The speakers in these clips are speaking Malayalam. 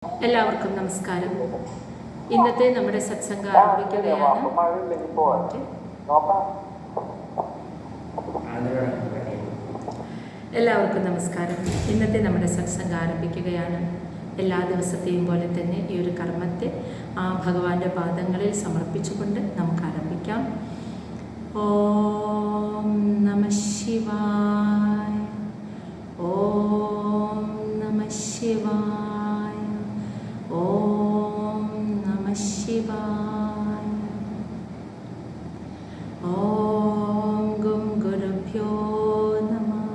എല്ലാവർക്കും നമസ്കാരം. ഇന്നത്തെ നമ്മുടെ സത്സംഗം ആരംഭിക്കുകയാണ്. എല്ലാവർക്കും നമസ്കാരം. ഇന്നത്തെ നമ്മുടെ സത്സംഗം ആരംഭിക്കുകയാണ്. എല്ലാ ദിവസത്തെയും പോലെ തന്നെ ഈ ഒരു കർമ്മത്തെ ഭഗവാന്റെ പാദങ്ങളിൽ സമർപ്പിച്ചുകൊണ്ട് നമുക്ക് ആരംഭിക്കാം. ഓം നമഃ ശിവായ. ഓം നമഃ ശിവായ. ഓം നമഃ ശിവായ. ഓം ഗും ഗുരുഭ്യോ നമഃ.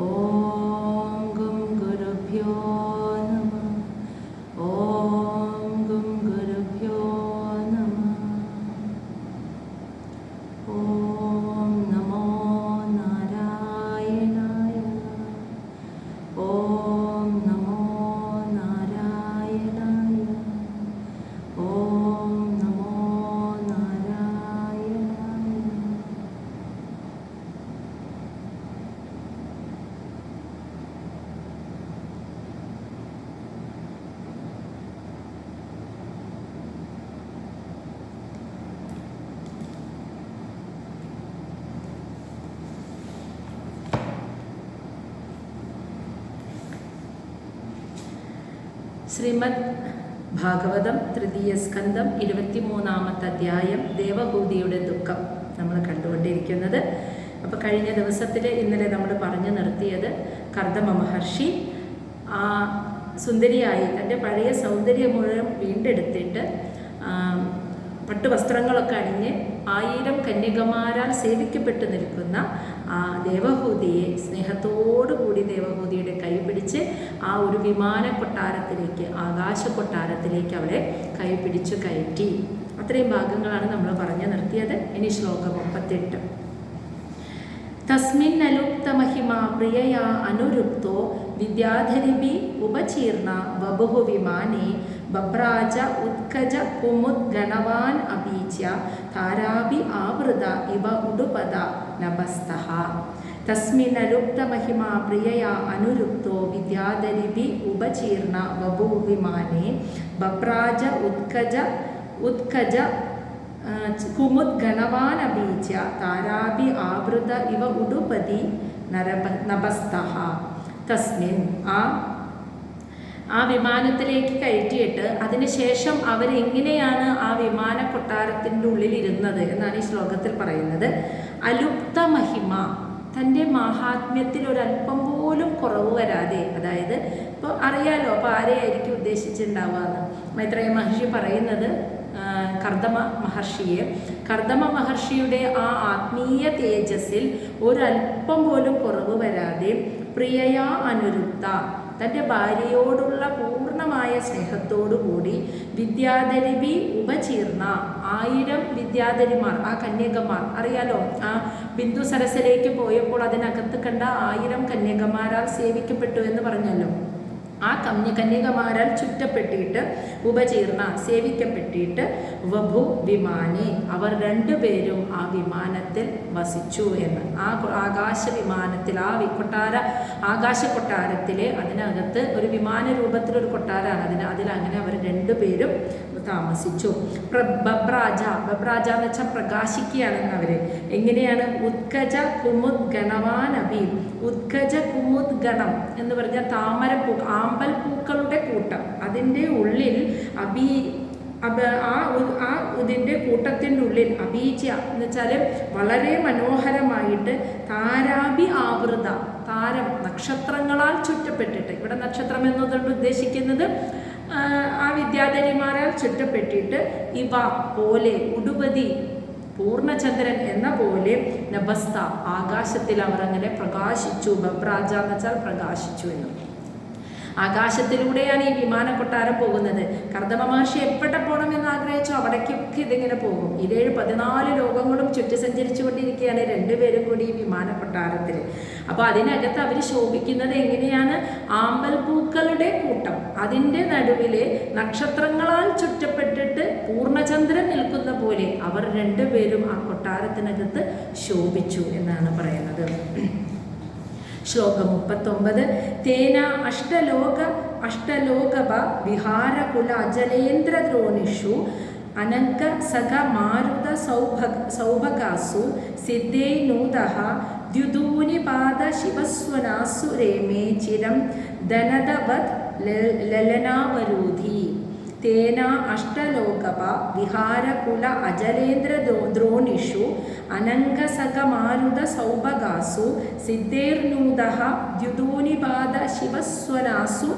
ഓം ഗും ഗുരുഭ്യോ നമഃ. ഓം ഗും ഗുരുഭ്യോ നമഃ. ഓം നമോ നാരായണായ. ഓം നമോ നാരായണായ. ഓം നമോ നാരായണായ. ശ്രീമദ് ഭാഗവതം തൃതീയ സ്കന്ധം 23-ാമത്തെ അധ്യായം ദേവഹൂതിയുടെ ദുഃഖം നമ്മൾ കണ്ടുകൊണ്ടിരിക്കുന്നത്. അപ്പോൾ കഴിഞ്ഞ ദിവസത്തിൽ ഇന്നലെ നമ്മൾ പറഞ്ഞു നിർത്തിയത് കർദമ മഹർഷി ആ സുന്ദരിയായി തൻ്റെ പഴയ സൗന്ദര്യം മുഴുവൻ വീണ്ടെടുത്തിട്ട് പട്ടുവസ്ത്രങ്ങളൊക്കെ അണിഞ്ഞ് 1000 കന്യകമാരാൽ സേവിക്കപ്പെട്ടു നിൽക്കുന്ന ആ ദേവഹൂതിയെ സ്നേഹത്തോടുകൂടി ദേവഹൂതിയുടെ കൈ പിടിച്ച് ആ ഒരു വിമാന കൊട്ടാരത്തിലേക്ക്, ആകാശ കൊട്ടാരത്തിലേക്ക് അവളെ കൈ പിടിച്ചു കയറ്റി. അത്രയും ഭാഗങ്ങളാണ് നമ്മൾ പറഞ്ഞു നിർത്തിയത്. ഇനി ശ്ലോകം 38. തസ്മിൻ അലുപ്തമഹിമാ പ്രിയയാ അനുരുക്തോ വിദ്യാധരിഭി ഉപചീർണ ബഭുഃ വിമാനേ ബഭ്രാജ ഉത്കജ കുമുദ്ഗണവാൻ അപീച്യ താരാഭി ആവൃത ഇവ ഉടുപദ നഭസ്തഃ. തസ്മിൻ അലുപ്തമഹിമാ പ്രിയയാ അനുരുക്തോ വിദ്യാധരിഭി ഉപചീർണ ബഭുഃ വിമാനേ ബഭ്രാജ ഉത്കജ കുമുദ്ഗണവാൻ അപീച്യ താരാഭി ആവൃത ഇവ ഉടുപതി നഭസ്തഃ. തസ്മിൻ ആ വിമാനത്തിലേക്ക് കയറ്റിയിട്ട് അതിനുശേഷം അവരെങ്ങനെയാണ് ആ വിമാന കൊട്ടാരത്തിൻ്റെ ഉള്ളിലിരുന്നത് എന്നാണ് ഈ ശ്ലോകത്തിൽ പറയുന്നത്. അലുപ്ത മഹിമ, തൻ്റെ മാഹാത്മ്യത്തിൽ ഒരല്പം പോലും കുറവ് വരാതെ, അതായത് ഇപ്പോൾ അറിയാലോ അപ്പോൾ ആരെയായിരിക്കും ഉദ്ദേശിച്ചിട്ടുണ്ടാവുക എന്ന് മൈത്രേയ മഹർഷി പറയുന്നത് കർദമ മഹർഷിയെ. കർദമ മഹർഷിയുടെ ആ ആത്മീയ തേജസ്സിൽ ഒരല്പം പോലും കുറവ് വരാതെ പ്രിയയാ അനുരുക്ത, തൻ്റെ ഭാര്യയോടുള്ള പൂർണ്ണമായ സ്നേഹത്തോടുകൂടി വിദ്യാധരിഭി ഉപചീർണ 1000 വിദ്യാധരിമാർ, ആ കന്യകമാർ അറിയാലോ, ആ ബിന്ദു സരസിലേക്ക് പോയപ്പോൾ അതിനകത്ത് കണ്ട 1000 കന്യകമാരാൽ സേവിക്കപ്പെട്ടു എന്ന് പറഞ്ഞല്ലോ. ആ കന്യകമാരാൽ ചുറ്റപ്പെട്ടിട്ട് ഉപചീർണ സേവിക്കപ്പെട്ടിട്ട് വഭു വിമാനെ, അവർ രണ്ടുപേരും ആ വിമാനത്തിൽ വസിച്ചു എന്ന്. ആ ആകാശ വിമാനത്തിൽ, ആ ആകാശ കൊട്ടാരത്തിലെ അതിനകത്ത് ഒരു വിമാന രൂപത്തിലൊരു കൊട്ടാരമാണ്, അതിലങ്ങനെ അവർ രണ്ടുപേരും താമസിച്ചു. ബഭ്രാജ എന്ന് വെച്ചാൽ പ്രകാശിക്കുകയാണെന്ന് അവർ. എങ്ങനെയാണ്? ഉത്കജ കുമുദ്ഗണവാൻ അഭി. ഉത്കജ കുമുദ്ഗണം എന്ന് പറഞ്ഞാൽ താമരപ്പൂ, ആമ്പൽ പൂക്കളുടെ കൂട്ടം. അതിൻ്റെ ഉള്ളിൽ ഇതിൻ്റെ കൂട്ടത്തിൻ്റെ ഉള്ളിൽ അബീച്യ എന്ന് വെച്ചാൽ വളരെ മനോഹരമായിട്ട് താരാഭി ആവൃത, താരം നക്ഷത്രങ്ങളാൽ ചുറ്റപ്പെട്ടിട്ട്, ഇവിടെ നക്ഷത്രം എന്നതുകൊണ്ട് ഉദ്ദേശിക്കുന്നത് ആ വിദ്യാധരിമാരാൽ ചുറ്റപ്പെട്ടിട്ട് ഇവ പോലെ ഉടുപതി പൂർണ്ണചന്ദ്രൻ എന്ന പോലെ നഭസ്ത, ആകാശത്തിൽ അവർ അങ്ങനെ പ്രകാശിച്ചു. ബഭ്രാജ എന്ന് വെച്ചാൽ പ്രകാശിച്ചു എന്ന്. ആകാശത്തിലൂടെയാണ് ഈ വിമാന കൊട്ടാരം പോകുന്നത്. കർദമ മഹർഷി എവിടെ പോകണമെന്ന് ആഗ്രഹിച്ചോ അവിടേക്കൊക്കെ ഇതിങ്ങനെ പോകും. 14 ലോകങ്ങളും ചുറ്റി സഞ്ചരിച്ചു കൊണ്ടിരിക്കുകയാണ് രണ്ടുപേരും കൂടി ഈ വിമാന കൊട്ടാരത്തിൽ. അപ്പോൾ അതിനകത്ത് അവർ ശോഭിക്കുന്നത് എങ്ങനെയാണ്? ആമ്പൽ പൂക്കളുടെ കൂട്ടം, അതിൻ്റെ നടുവിൽ നക്ഷത്രങ്ങളാൽ ചുറ്റപ്പെട്ടിട്ട് പൂർണ്ണചന്ദ്രൻ നിൽക്കുന്ന പോലെ അവർ രണ്ടുപേരും ആ കൊട്ടാരത്തിനകത്ത് ശോഭിച്ചു എന്നാണ് പറയുന്നത്. ശ്ലോകം 39. തേന അഷ്ടലോകപ വിഹാരകുല അജലേന്ദ്രദ്രോണിഷു അനങ്ക സഖ മാരുത സൗഭഗാസു സിദ്ധേനൂതഃ ദ്യുതൂനിപാദ ശിവസ്വനാസു രേമേ ചിരം ധനദവത് ലലനാവരൂധി തേന അഷ്ടലോകപ വിഹാരകുല അജലേന്ദ്രദ്രോണിഷു അനങ്കസഖമാരുത സൗഭഗാസു സിദ്ധേർനൂതഃ ദ്യുതൂനിപാദ ശിവസ്വനാസു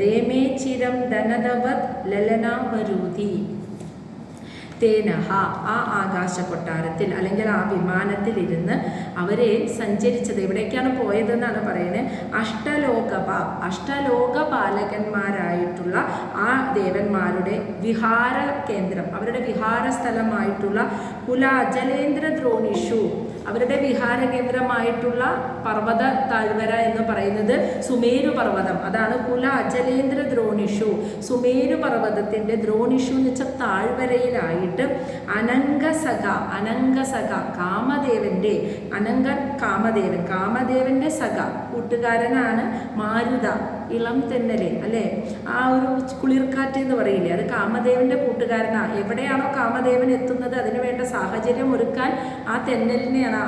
രേമേ ചിരം ധനദവത് ലലനാവരൂധി. തേനഹ, ആ ആകാശ കൊട്ടാരത്തിൽ അല്ലെങ്കിൽ ആ വിമാനത്തിലിരുന്ന് അവരെ സഞ്ചരിച്ചത് എവിടേക്കാണ് പോയതെന്നാണ് പറയുന്നത്. അഷ്ടലോകപാലകന്മാരായിട്ടുള്ള ആ ദേവന്മാരുടെ വിഹാര കേന്ദ്രം, അവരുടെ വിഹാര സ്ഥലമായിട്ടുള്ള കുല അജലേന്ദ്ര ദ്രോണിഷു, അവരുടെ വിഹാര കേന്ദ്രമായിട്ടുള്ള പർവ്വത താഴ്വര എന്ന് പറയുന്നത് സുമേരു പർവ്വതം. അതാണ് കുല അജലേന്ദ്ര ദ്രോണിഷു. സുമേരു പർവ്വതത്തിൻ്റെ ദ്രോണിഷു എന്ന് വെച്ചാൽ താഴ്വരയിലായിട്ട് അനങ്കസഖ കാമദേവൻ്റെ കാമദേവൻ്റെ സഖ കൂട്ടുകാരനാണ് മാരുത, ഇളം തെന്നല് അല്ലേ, ആ ഒരു കുളിർക്കാറ്റ് എന്ന് പറയില്ലേ, അത് കാമദേവൻ്റെ കൂട്ടുകാരനാണ്. എവിടെയാണോ കാമദേവൻ എത്തുന്നത് അതിനു വേണ്ട സാഹചര്യം ഒരുക്കാൻ ആ തെന്നലിനെയാണ്,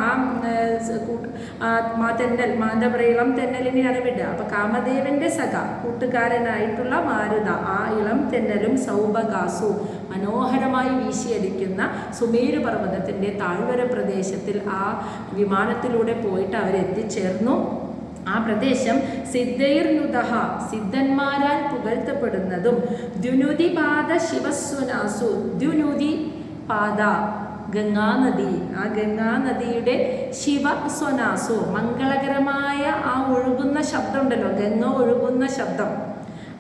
ആ തെന്നൽ എന്താ പറയുക, ഇളം തെന്നലിനെയാണ് വിടുക. അപ്പം കാമദേവൻ്റെ സഖ കൂട്ടുകാരനായിട്ടുള്ള മാരുത, ആ ഇളം തെന്നലും സൗഭഗാസു മനോഹരമായി വീശിയടിക്കുന്ന സുമേരു പർവ്വതത്തിൻ്റെ താഴ്വര പ്രദേശത്തിൽ ആ വിമാനത്തിലൂടെ പോയിട്ട് അവരെത്തിച്ചേർന്നു. ആ പ്രദേശം സിദ്ധൈർനുതഃ, സിദ്ധന്മാരാൽ പുകഴ്ത്തപ്പെടുന്നതും, ദ്യുനുതിപാദ ശിവസ്വനാസു, ദ്യുനുതിപാദ ഗംഗാനദി, ആ ഗംഗാനദിയുടെ ശിവസ്വനാസു മംഗളകരമായ ആ ഒഴുകുന്ന ശബ്ദം ഉണ്ടല്ലോ, ഗംഗ ഒഴുകുന്ന ശബ്ദം,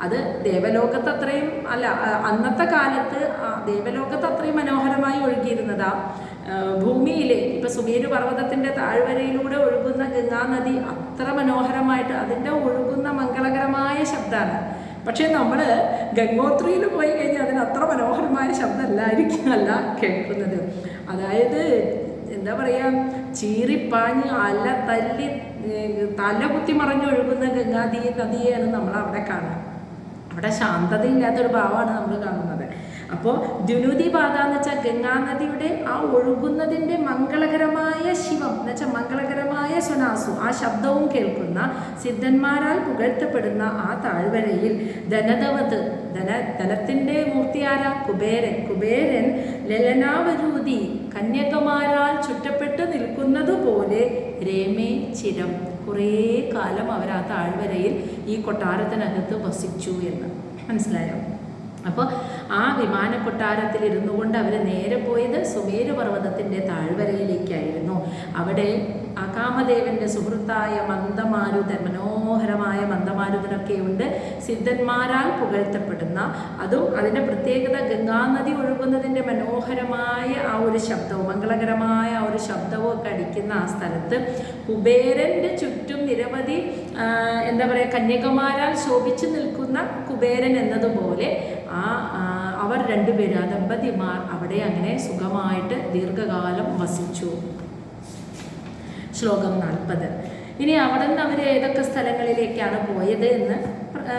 അത് ദേവലോകത്ത് അത്രയും അല്ല, അന്നത്തെ കാലത്ത് ദേവലോകത്ത് അത്രയും മനോഹരമായി ഒഴുകിയിരുന്നതാ. ഭൂമിയിൽ ഇപ്പം സുമേരു പർവ്വതത്തിൻ്റെ താഴ്വരയിലൂടെ ഒഴുകുന്ന ഗംഗാനദി അത്ര മനോഹരമായിട്ട് അതിൻ്റെ ഒഴുകുന്ന മംഗളകരമായ ശബ്ദമാണ്. പക്ഷേ നമ്മൾ ഗംഗോത്രിയിൽ പോയി കഴിഞ്ഞാൽ അതിന് അത്ര മനോഹരമായ ശബ്ദമല്ല കേൾക്കുന്നത്. അതായത് എന്താ പറയുക, ചീറിപ്പാഞ്ഞ് അല തല്ലി തല കുത്തി മറിഞ്ഞൊഴുകുന്ന നദിയെയാണ് നമ്മൾ അവിടെ കാണുക. അവിടെ ശാന്തതയില്ലാത്തൊരു ഭാവമാണ് നമ്മൾ കാണുന്നത്. അപ്പോൾ ദ്യുനുതിപാദ എന്ന് വെച്ചാൽ ഗംഗാനദിയുടെ ആ ഒഴുകുന്നതിൻ്റെ മംഗളകരമായ ശിവം എന്ന് വെച്ചാൽ മംഗളകരമായ സ്വനാസു, ആ ശബ്ദവും കേൾക്കുന്ന സിദ്ധന്മാരാൽ പുകഴ്ത്തപ്പെടുന്ന ആ താഴ്വരയിൽ ധനത്തിൻ്റെ മൂർത്തിയാരാ? കുബേരൻ ലലനാവരൂതി കന്യകമാരാൽ ചുറ്റപ്പെട്ട് നിൽക്കുന്നതുപോലെ രേമേ ചിരം, കുറേ കാലം അവർ ആ താഴ്വരയിൽ ഈ കൊട്ടാരത്തിനകത്ത് വസിച്ചു എന്ന് മനസ്സിലായോ? അപ്പോൾ ആ വിമാന കൊട്ടാരത്തിൽ ഇരുന്നു കൊണ്ട് അവർ നേരെ പോയത് സുമേരു പർവ്വതത്തിൻ്റെ താഴ്വരയിലേക്കായിരുന്നു. അവിടെ കാമദേവൻ്റെ സുഹൃത്തായ മന്ദമാരുതൻ, മനോഹരമായ മന്ദമാരുതനൊക്കെ ഉണ്ട്, സിദ്ധന്മാരാൽ പുകഴ്ത്തപ്പെടുന്ന, അതും അതിൻ്റെ പ്രത്യേകത ഗംഗാനദി ഒഴുകുന്നതിൻ്റെ മനോഹരമായ ആ ഒരു ശബ്ദവും മംഗളകരമായ ആ ഒരു ശബ്ദവും ഒക്കെ അടിക്കുന്ന ആ സ്ഥലത്ത് കുബേരൻ്റെ ചുറ്റും നിരവധി എന്താ പറയുക കന്യകമാരാൽ ശോഭിച്ചു നിൽക്കുന്ന കുബേരൻ എന്നതുപോലെ അവർ രണ്ടുപേരും, ആ ദമ്പതിമാർ അവിടെ അങ്ങനെ സുഖമായിട്ട് ദീർഘകാലം വസിച്ചു. ശ്ലോകം 40. ഇനി അവിടെ നിന്ന് അവർ ഏതൊക്കെ സ്ഥലങ്ങളിലേക്കാണ് പോയത് എന്ന്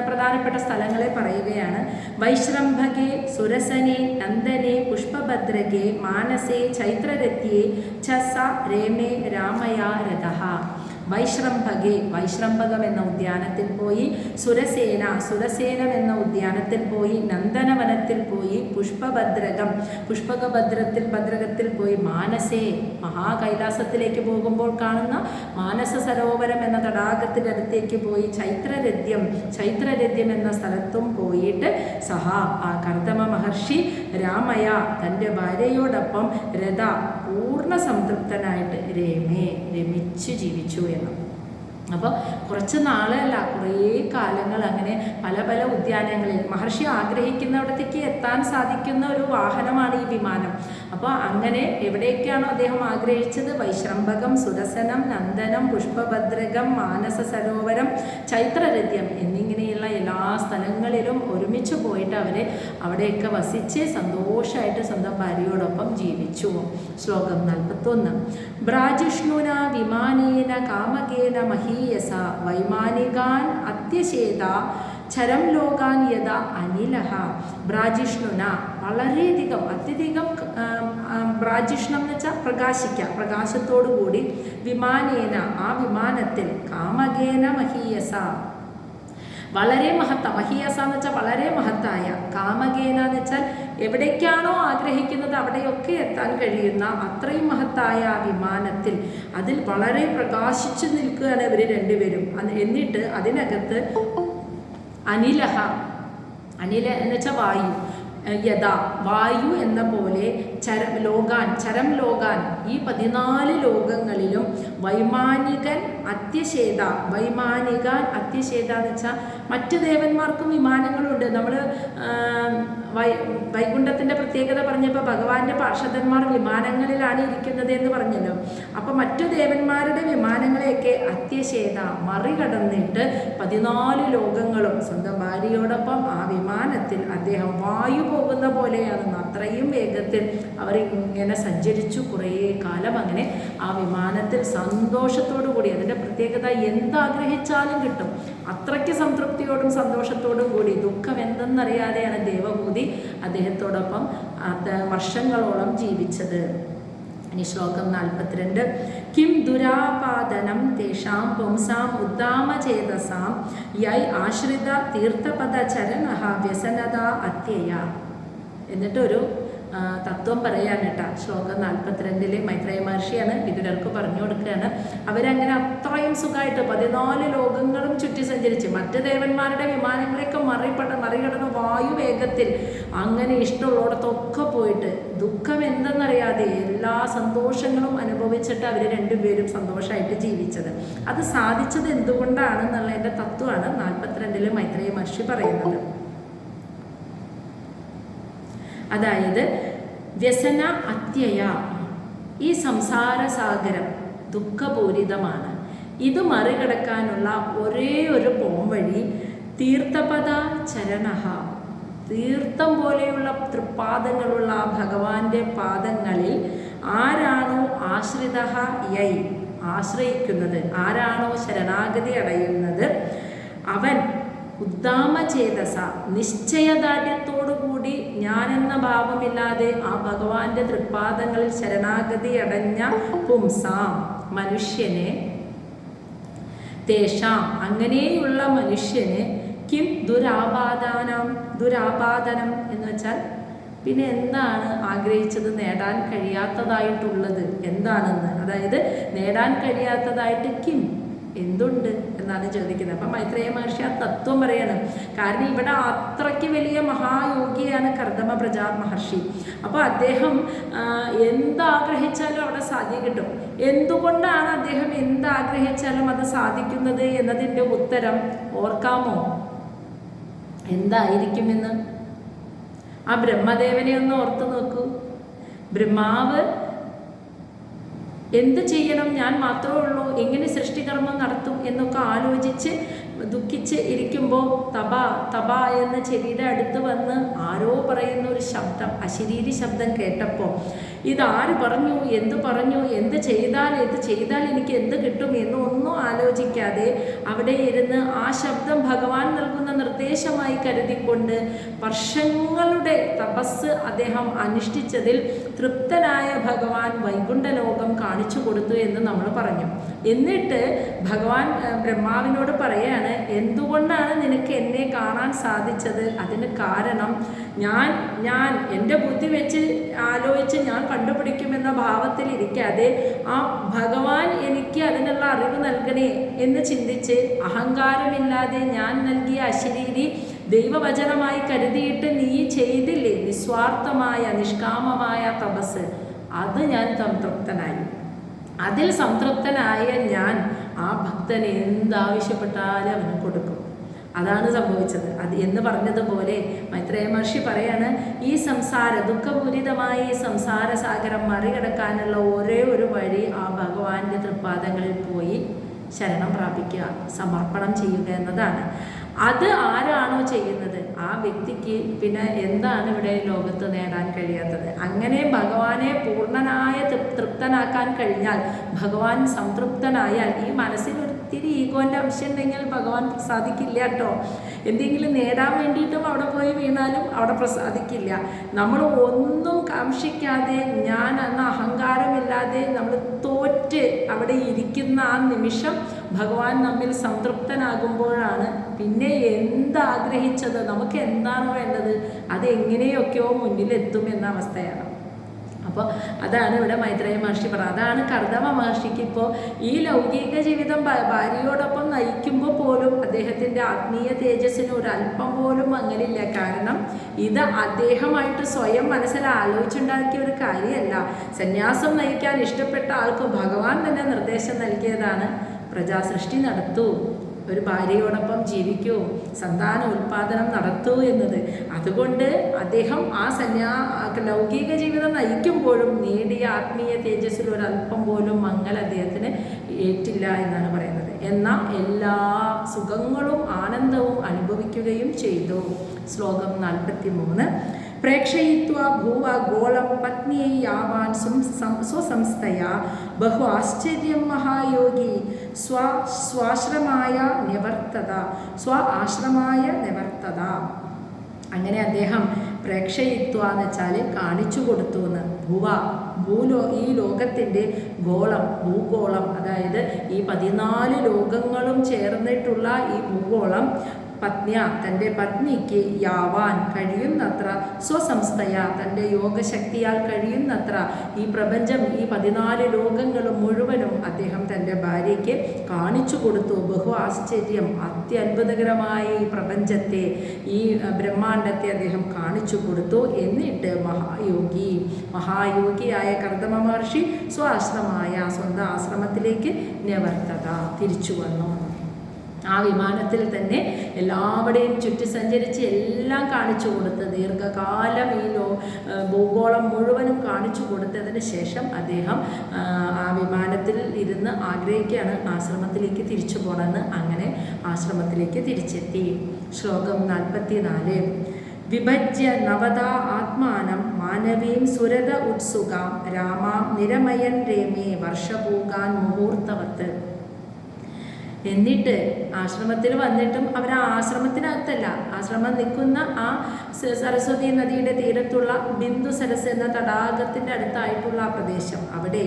പ്രധാനപ്പെട്ട സ്ഥലങ്ങളെ പറയുകയാണ്. വൈശ്രംഭകേ സുരസനെ നന്ദനെ പുഷ്പഭദ്രകേ മാനസേ ചൈത്രരഥ്യേ ചസ രേമേ രാമയ രഥഃ. വൈശ്രംഭകേ, വൈശ്രംഭകം എന്ന ഉദ്യാനത്തിൽ പോയി, സുരസേനം എന്ന ഉദ്യാനത്തിൽ പോയി, നന്ദനവനത്തിൽ പോയി, ഭദ്രകത്തിൽ പോയി, മാനസേ മഹാകൈലാസത്തിലേക്ക് പോകുമ്പോൾ കാണുന്ന മാനസ സരോവരം എന്ന തടാകത്തിൻ്റെ അടുത്തേക്ക് പോയി, ചൈത്രരഥ്യം എന്ന സ്ഥലത്തും പോയിട്ട് ആ കർദമ മഹർഷി രാമയ തൻ്റെ ഭാര്യയോടൊപ്പം രഥ പൂർണ്ണ സംതൃപ്തനായിട്ട് രമിച്ച് ജീവിച്ചു എന്ന്. അപ്പോൾ കുറച്ച് നാളല്ല, കുറേ കാലങ്ങൾ അങ്ങനെ പല പല ഉദ്യാനങ്ങളിൽ മഹർഷി ആഗ്രഹിക്കുന്നിടത്തേക്ക് എത്താൻ സാധിക്കുന്ന ഒരു വാഹനമാണ് ഈ വിമാനം. അപ്പോൾ അങ്ങനെ എവിടേക്കാണോ അദ്ദേഹം ആഗ്രഹിച്ചത്, വൈശ്രംഭകം, സുരസനം, നന്ദനം, പുഷ്പഭദ്രകം, മാനസ സരോവരം, ചൈത്രരഥ്യം എന്നിങ്ങനെയുള്ള എല്ലാ സ്ഥലങ്ങളിലും ഒരുമിച്ച് പോയിട്ട് അവിടെയൊക്കെ വസിച്ച് സന്തോഷമായിട്ട് സ്വന്തം ഭാര്യയോടൊപ്പം ജീവിച്ചു. ശ്ലോകം 41. ബ്രാജിഷ്ണുന വിമാനേന കാമകേന മഹീയസ വൈമാനികാൻ അത്യശേത ചരം ലോകാൻ യഥ അനിലഹ ബ്രാജിഷ്ണുന വളരെയധികം അത്യധികം ബ്രാജിഷ്ണം എന്ന് വെച്ചാൽ പ്രകാശിക്കുക, പ്രകാശത്തോടു കൂടി വിമാനേന ആ വിമാനത്തിൽ കാമകേന മഹീയസ വളരെ മഹീയസ എന്ന് വെച്ചാൽ വളരെ മഹത്തായ, കാമകേന എന്ന് വെച്ചാൽ എവിടേക്കാണോ ആഗ്രഹിക്കുന്നത് അവിടെയൊക്കെ എത്താൻ കഴിയുന്ന അത്രയും മഹത്തായ ആ വിമാനത്തിൽ അതിൽ വളരെ പ്രകാശിച്ചു നിൽക്കുകയാണ് ഇവർ രണ്ടുപേരും. എന്നിട്ട് അതിനകത്ത് അനിലഹ, അനില എന്ന് വെച്ചാൽ വായു, യഥാ വായു എന്ന പോലെ ചരം ലോകാൻ ഈ 14 ലോകങ്ങളിലും വൈമാനികൻ അത്യശേത, വൈമാനികൻ അത്യശേത എന്ന് വെച്ചാൽ മറ്റു ദേവന്മാർക്കും വിമാനങ്ങളുണ്ട്. നമ്മൾ വൈകുണ്ഠത്തിൻ്റെ പ്രത്യേകത പറഞ്ഞപ്പോൾ ഭഗവാന്റെ പാർഷദന്മാർ വിമാനങ്ങളിലാണ് ഇരിക്കുന്നത് എന്ന് പറഞ്ഞല്ലോ. അപ്പോൾ മറ്റു ദേവന്മാരുടെ വിമാനങ്ങളെയൊക്കെ അത്യശേത മറികടന്നിട്ട് 14 ലോകങ്ങളും സ്വന്തം ഭാര്യയോടൊപ്പം ആ വിമാനത്തിൽ അദ്ദേഹം വായു പോകുന്ന പോലെയാണെന്ന് അത്രയും വേഗത്തിൽ അവർ ഇങ്ങനെ സഞ്ചരിച്ചു കുറേ കാലം. അങ്ങനെ ആ വിമാനത്തിൽ സന്തോഷത്തോടു കൂടി, അതിൻ്റെ പ്രത്യേകത എന്താഗ്രഹിച്ചാലും കിട്ടും, അത്രയ്ക്ക് സംതൃപ്തിയോടും സന്തോഷത്തോടും കൂടി, ദുഃഖം എന്തെന്നറിയാതെയാണ് ദേവഭൂതി അദ്ദേഹത്തോടൊപ്പം വർഷങ്ങളോളം ജീവിച്ചത്. ഇനി ശ്ലോകം 42. കിം ദുരാപാദനം തേഷാം പുംസാം ഉദ്ദാമചേതസാം യൈ ആശ്രിത തീർത്ഥപദ ചരണഃ വ്യസനത അത്യയ. എന്നിട്ടൊരു തത്വം പറയാൻ കേട്ടാ. ശ്ലോകം 42 മൈത്രേയ മഹർഷിയാണ് വിദുരർക്ക് പറഞ്ഞു കൊടുക്കുകയാണ്. അവരങ്ങനെ അത്രയും സുഖമായിട്ട് 14 ലോകങ്ങളും ചുറ്റി സഞ്ചരിച്ച് മറ്റ് ദേവന്മാരുടെ വിമാനങ്ങളെയൊക്കെ മറികടന്ന് വായു വേഗത്തിൽ അങ്ങനെ ഇഷ്ടമുള്ളിടത്തൊക്കെ പോയിട്ട് ദുഃഖം എന്തെന്നറിയാതെ എല്ലാ സന്തോഷങ്ങളും അനുഭവിച്ചിട്ട് അവർ രണ്ടുപേരും സന്തോഷമായിട്ട് ജീവിച്ചത്. അത് സാധിച്ചത് എന്തുകൊണ്ടാണെന്നുള്ളതിൻ്റെ തത്വമാണ് 42 മൈത്രേയ മഹർഷി പറയുന്നത്. അതായത് വ്യസന അത്യയ, ഈ സംസാര സാഗരം ദുഃഖപൂരിതമാണ്. ഇത് മറികടക്കാനുള്ള ഒരേ ഒരു പോംവഴി തീർത്ഥപദ ചരണഃ, തീർത്ഥം പോലെയുള്ള തൃപ്പാദങ്ങളുള്ള ഭഗവാന്റെ പാദങ്ങളിൽ ആരാണോ ആശ്രിത യൈ ആശ്രയിക്കുന്നത്, ആരാണോ ശരണാഗതി അടയുന്നത്, അവൻ ഉദ്ദാമചേതസ നിശ്ചയദാർഢ്യത്തോടുകൂടി ഞാനെന്ന ഭാവമില്ലാതെ ആ ഭഗവാന്റെ തൃപ്പാദങ്ങളിൽ ശരണാഗതി അടഞ്ഞ പുംസാം മനുഷ്യനെ, തേഷാം അങ്ങനെയുള്ള മനുഷ്യന് കിം ദുരാപാദനം എന്ന് വെച്ചാൽ പിന്നെ എന്താണ് ആഗ്രഹിച്ചത് നേടാൻ കഴിയാത്തതായിട്ടുള്ളത് എന്താണെന്ന്, അതായത് നേടാൻ കഴിയാത്തതായിട്ട് കിം എന്തുണ്ട് എന്നാണ് ചോദിക്കുന്നത്. അപ്പം മൈത്രേയ മഹർഷി ആ തത്വം പറയണം. കാരണം ഇവിടെ അത്രയ്ക്ക് വലിയ മഹായോഗിയാണ് കർദമ മഹർഷി. അപ്പോൾ അദ്ദേഹം എന്താഗ്രഹിച്ചാലും അവിടെ സാധിക്കും. എന്തുകൊണ്ടാണ് അദ്ദേഹം എന്താഗ്രഹിച്ചാലും അത് സാധിക്കുന്നത് എന്നതിൻ്റെ ഉത്തരം ഓർക്കാമോ? എന്തായിരിക്കുമെന്ന് ആ ബ്രഹ്മദേവനെ ഒന്ന് ഓർത്തു നോക്കൂ. ബ്രഹ്മാവ് എന്ത് ചെയ്യണം, ഞാൻ മാത്രമേ ഉള്ളൂ, എങ്ങനെ സൃഷ്ടികർമ്മം നടത്തും എന്നൊക്കെ ആലോചിച്ച് ദുഃഖിച്ച് ഇരിക്കുമ്പോൾ തപ എന്ന ചെവിയുടെ അടുത്ത് വന്ന് ആരോ പറയുന്ന ഒരു ശബ്ദം, അശരീരി ശബ്ദം കേട്ടപ്പോൾ ഇതാര് പറഞ്ഞു, എന്ത് ചെയ്താൽ എനിക്ക് എന്ത് കിട്ടും എന്നൊന്നും ആലോചിക്കാതെ അവിടെ ഇരുന്ന് ആ ശബ്ദം ഭഗവാൻ നൽകുന്ന നിർദ്ദേശമായി കരുതിക്കൊണ്ട് വർഷങ്ങളുടെ തപസ് അദ്ദേഹം അനുഷ്ഠിച്ചതിൽ തൃപ്തനായ ഭഗവാൻ വൈകുണ്ഠലോകം കാണിച്ചു കൊടുത്തു എന്ന് നമ്മൾ പറഞ്ഞു. എന്നിട്ട് ഭഗവാൻ ബ്രഹ്മാവിനോട് പറയാണ്, എന്തുകൊണ്ടാണ് നിനക്ക് എന്നെ കാണാൻ സാധിച്ചത്? അതിന് കാരണം ഞാൻ എൻ്റെ ബുദ്ധി വെച്ച് ആലോചിച്ച് ഞാൻ കണ്ടുപിടിക്കുമെന്ന ഭാവത്തിൽ ഇരിക്കാതെ ആ ഭഗവാൻ എനിക്ക് അതിനുള്ള അറിവ് നൽകണേ എന്ന് ചിന്തിച്ച് അഹങ്കാരമില്ലാതെ ഞാൻ നൽകിയ അശരീരി ദൈവവചനമായി കരുതിയിട്ട് നീ ചെയ്തില്ലേ നിസ്വാർത്ഥമായ നിഷ്കാമമായ തപസ്, അത് ഞാൻ സംതൃപ്തനായി. അതിൽ സംതൃപ്തനായ ഞാൻ ആ ഭക്തന് എന്താവശ്യപ്പെട്ടാലും അവന് കൊടുക്കും. അതാണ് സംഭവിച്ചത്. അത് എന്ന് പറഞ്ഞതുപോലെ മൈത്രേയ മഹർഷി പറയാണ്, ഈ ദുഃഖപൂരിതമായ ഈ സംസാര സാഗരം മറികടക്കാനുള്ള ഒരേ ഒരു വഴി ആ ഭഗവാന്റെ തൃപ്പാദങ്ങളിൽ പോയി ശരണം പ്രാപിക്കുക, സമർപ്പണം ചെയ്യുക എന്നതാണ്. അത് ആരാണോ ചെയ്യുന്നത് ആ വ്യക്തിക്ക് പിന്നെ എന്താണ് ഇവിടെ ലോകത്ത് നേടാൻ കഴിയാത്തത്? അങ്ങനെ ഭഗവാനെ പൂർണ്ണനായ തൃപ്തനാക്കാൻ കഴിഞ്ഞാൽ, ഭഗവാൻ സംതൃപ്തനായാൽ, ഈ മനസ്സിൽ ഒത്തിരി ഈഗോൻ്റെ അംശം ഉണ്ടെങ്കിൽ ഭഗവാൻ സാധിക്കില്ല കേട്ടോ. എന്തെങ്കിലും നേടാൻ വേണ്ടിയിട്ടും അവിടെ പോയി വീണാലും അവിടെ പ്രസാദിക്കില്ല. നമ്മൾ ഒന്നും കാക്ഷിക്കാതെ, ഞാൻ എന്ന അഹങ്കാരമില്ലാതെ നമ്മൾ തോറ്റ് അവിടെ ഇരിക്കുന്ന ആ നിമിഷം ഭഗവാൻ നമ്മിൽ സംതൃപ്തനാകുമ്പോഴാണ് പിന്നെ എന്താഗ്രഹിച്ചത്, നമുക്ക് എന്താണ് വേണ്ടത്, അത് എങ്ങനെയൊക്കെയോ മുന്നിലെത്തും എന്ന അവസ്ഥയാണ്. അപ്പോൾ അതാണ് ഇവിടെ മൈത്രേയ മഹർഷി പറയുന്നത്. അതാണ് കർദമ മഹർഷിക്ക് ഇപ്പോൾ ഈ ലൗകിക ജീവിതം ഭാര്യയോടൊപ്പം നയിക്കുമ്പോൾ പോലും അദ്ദേഹത്തിൻ്റെ ആത്മീയ തേജസ്സിന് ഒരല്പം പോലും മങ്ങലില്ല. കാരണം ഇത് അദ്ദേഹമായിട്ട് സ്വയം മനസ്സിൽ ആലോചിച്ചുണ്ടാക്കിയ ഒരു കാര്യമല്ല. സന്യാസം നയിക്കാൻ ഇഷ്ടപ്പെട്ട ആൾക്ക് ഭഗവാൻ തന്നെ നിർദ്ദേശം നൽകിയതാണ്, പ്രജാസൃഷ്ടി നടത്തൂ, ഒരു ഭാര്യയോടൊപ്പം ജീവിക്കൂ, സന്താന ഉൽപാദനം നടത്തൂ എന്നത്. അതുകൊണ്ട് അദ്ദേഹം ആ ലൗകിക ജീവിതം നയിക്കുമ്പോഴും നേടിയ ആത്മീയ തേജസ്സിൽ ഒരല്പം പോലും മങ്ങൽ അദ്ദേഹത്തിന് ഏറ്റില്ല എന്നാണ് പറയുന്നത്. എന്നാൽ എല്ലാ സുഖങ്ങളും ആനന്ദവും അനുഭവിക്കുകയും ചെയ്തു. ശ്ലോകം 43. പ്രേക്ഷയിത്വാ ഭൂവ ഗോളം പത്നിയെ യാവാൻ സ്വസംസ്ഥയാ ബഹു ആശ്ചര്യം മഹായോഗി സ്വാശ്രമായ നിവർത്തത. അങ്ങനെ അദ്ദേഹം പ്രേക്ഷയിത്വ എന്ന് വെച്ചാൽ കാണിച്ചു കൊടുത്തു എന്ന്. ഈ ലോകത്തിൻ്റെ ഭൂഗോളം, അതായത് ഈ 14 ലോകങ്ങളും ചേർന്നിട്ടുള്ള ഈ ഭൂഗോളം തൻ്റെ പത്നിക്ക് യാവാൻ കഴിയുന്നത്ര, സ്വസംസ്ഥയ തൻ്റെ യോഗശക്തിയാൽ കഴിയുന്നത്ര ഈ പ്രപഞ്ചം, ഈ 14 ലോകങ്ങളും മുഴുവനും അദ്ദേഹം തൻ്റെ ഭാര്യയ്ക്ക് കാണിച്ചു കൊടുത്തു. ബഹു ആശ്ചര്യം, അത്യത്ഭുതകരമായ ഈ പ്രപഞ്ചത്തെ, ഈ ബ്രഹ്മാണ്ടത്തെ അദ്ദേഹം കാണിച്ചു കൊടുത്തു. എന്നിട്ട് മഹായോഗിയായ കർദമ മഹർഷി സ്വന്തം ആശ്രമത്തിലേക്ക് നിവർത്തത, തിരിച്ചു വന്നു. ആ വിമാനത്തിൽ തന്നെ എല്ലാവരുടെയും ചുറ്റി സഞ്ചരിച്ച് എല്ലാം കാണിച്ചു കൊടുത്ത് ദീർഘകാലം ഈ ഭൂഗോളം മുഴുവനും കാണിച്ചു കൊടുത്തതിന് ശേഷം അദ്ദേഹം ആ വിമാനത്തിൽ ഇരുന്ന് ആഗ്രഹിക്കുകയാണ് ആശ്രമത്തിലേക്ക് തിരിച്ചു പോകണമെന്ന്. അങ്ങനെ ആശ്രമത്തിലേക്ക് തിരിച്ചെത്തി. ശ്ലോകം 44. വിഭജ്യ നവതാ ആത്മാനം മാനവീം സുരത ഉത്സുകാം രാമാം നിരമയൻ രേമേ വർഷപൂകാൻ മുഹൂർത്തവത്ത്. എന്നിട്ട് ആശ്രമത്തിൽ വന്നിട്ടും അവർ ആ ആശ്രമത്തിനകത്തല്ല, ആശ്രമം നിൽക്കുന്ന ആ സരസ്വതി നദിയുടെ തീരത്തുള്ള ബിന്ദു സരസ് എന്ന തടാകത്തിൻ്റെ അടുത്തായിട്ടുള്ള ആ പ്രദേശം, അവിടെ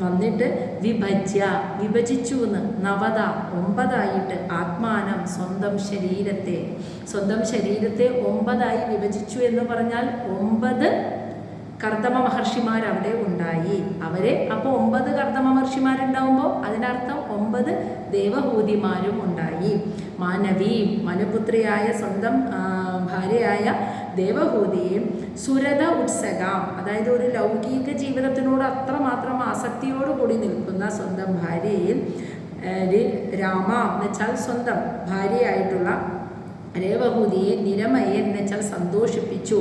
വന്നിട്ട് വിഭജിച്ചു എന്ന് 9 ആത്മാനം സ്വന്തം ശരീരത്തെ 9 വിഭജിച്ചു എന്ന് പറഞ്ഞാൽ 9 കർദമ മഹർഷിമാർ അവിടെ ഉണ്ടായി. അപ്പോൾ 9 കർദമ മഹർഷിമാരുണ്ടാവുമ്പോൾ അതിനർത്ഥം 9 ദേവഹൂതിമാരും ഉണ്ടായി. മാനവീം, മനുപുത്രിയായ സ്വന്തം ഭാര്യയായ ദേവഹൂതിയും സുരത ഉത്സകാം, അതായത് ഒരു ലൗകിക ജീവിതത്തിനോട് അത്രമാത്രം ആസക്തിയോടുകൂടി നിൽക്കുന്ന സ്വന്തം ഭാര്യയിൽ രാമ എന്ന് വെച്ചാൽ സ്വന്തം ഭാര്യയായിട്ടുള്ള രേവഹൂതിയെ നിരമയെ എന്ന് വെച്ചാൽ സന്തോഷിപ്പിച്ചു.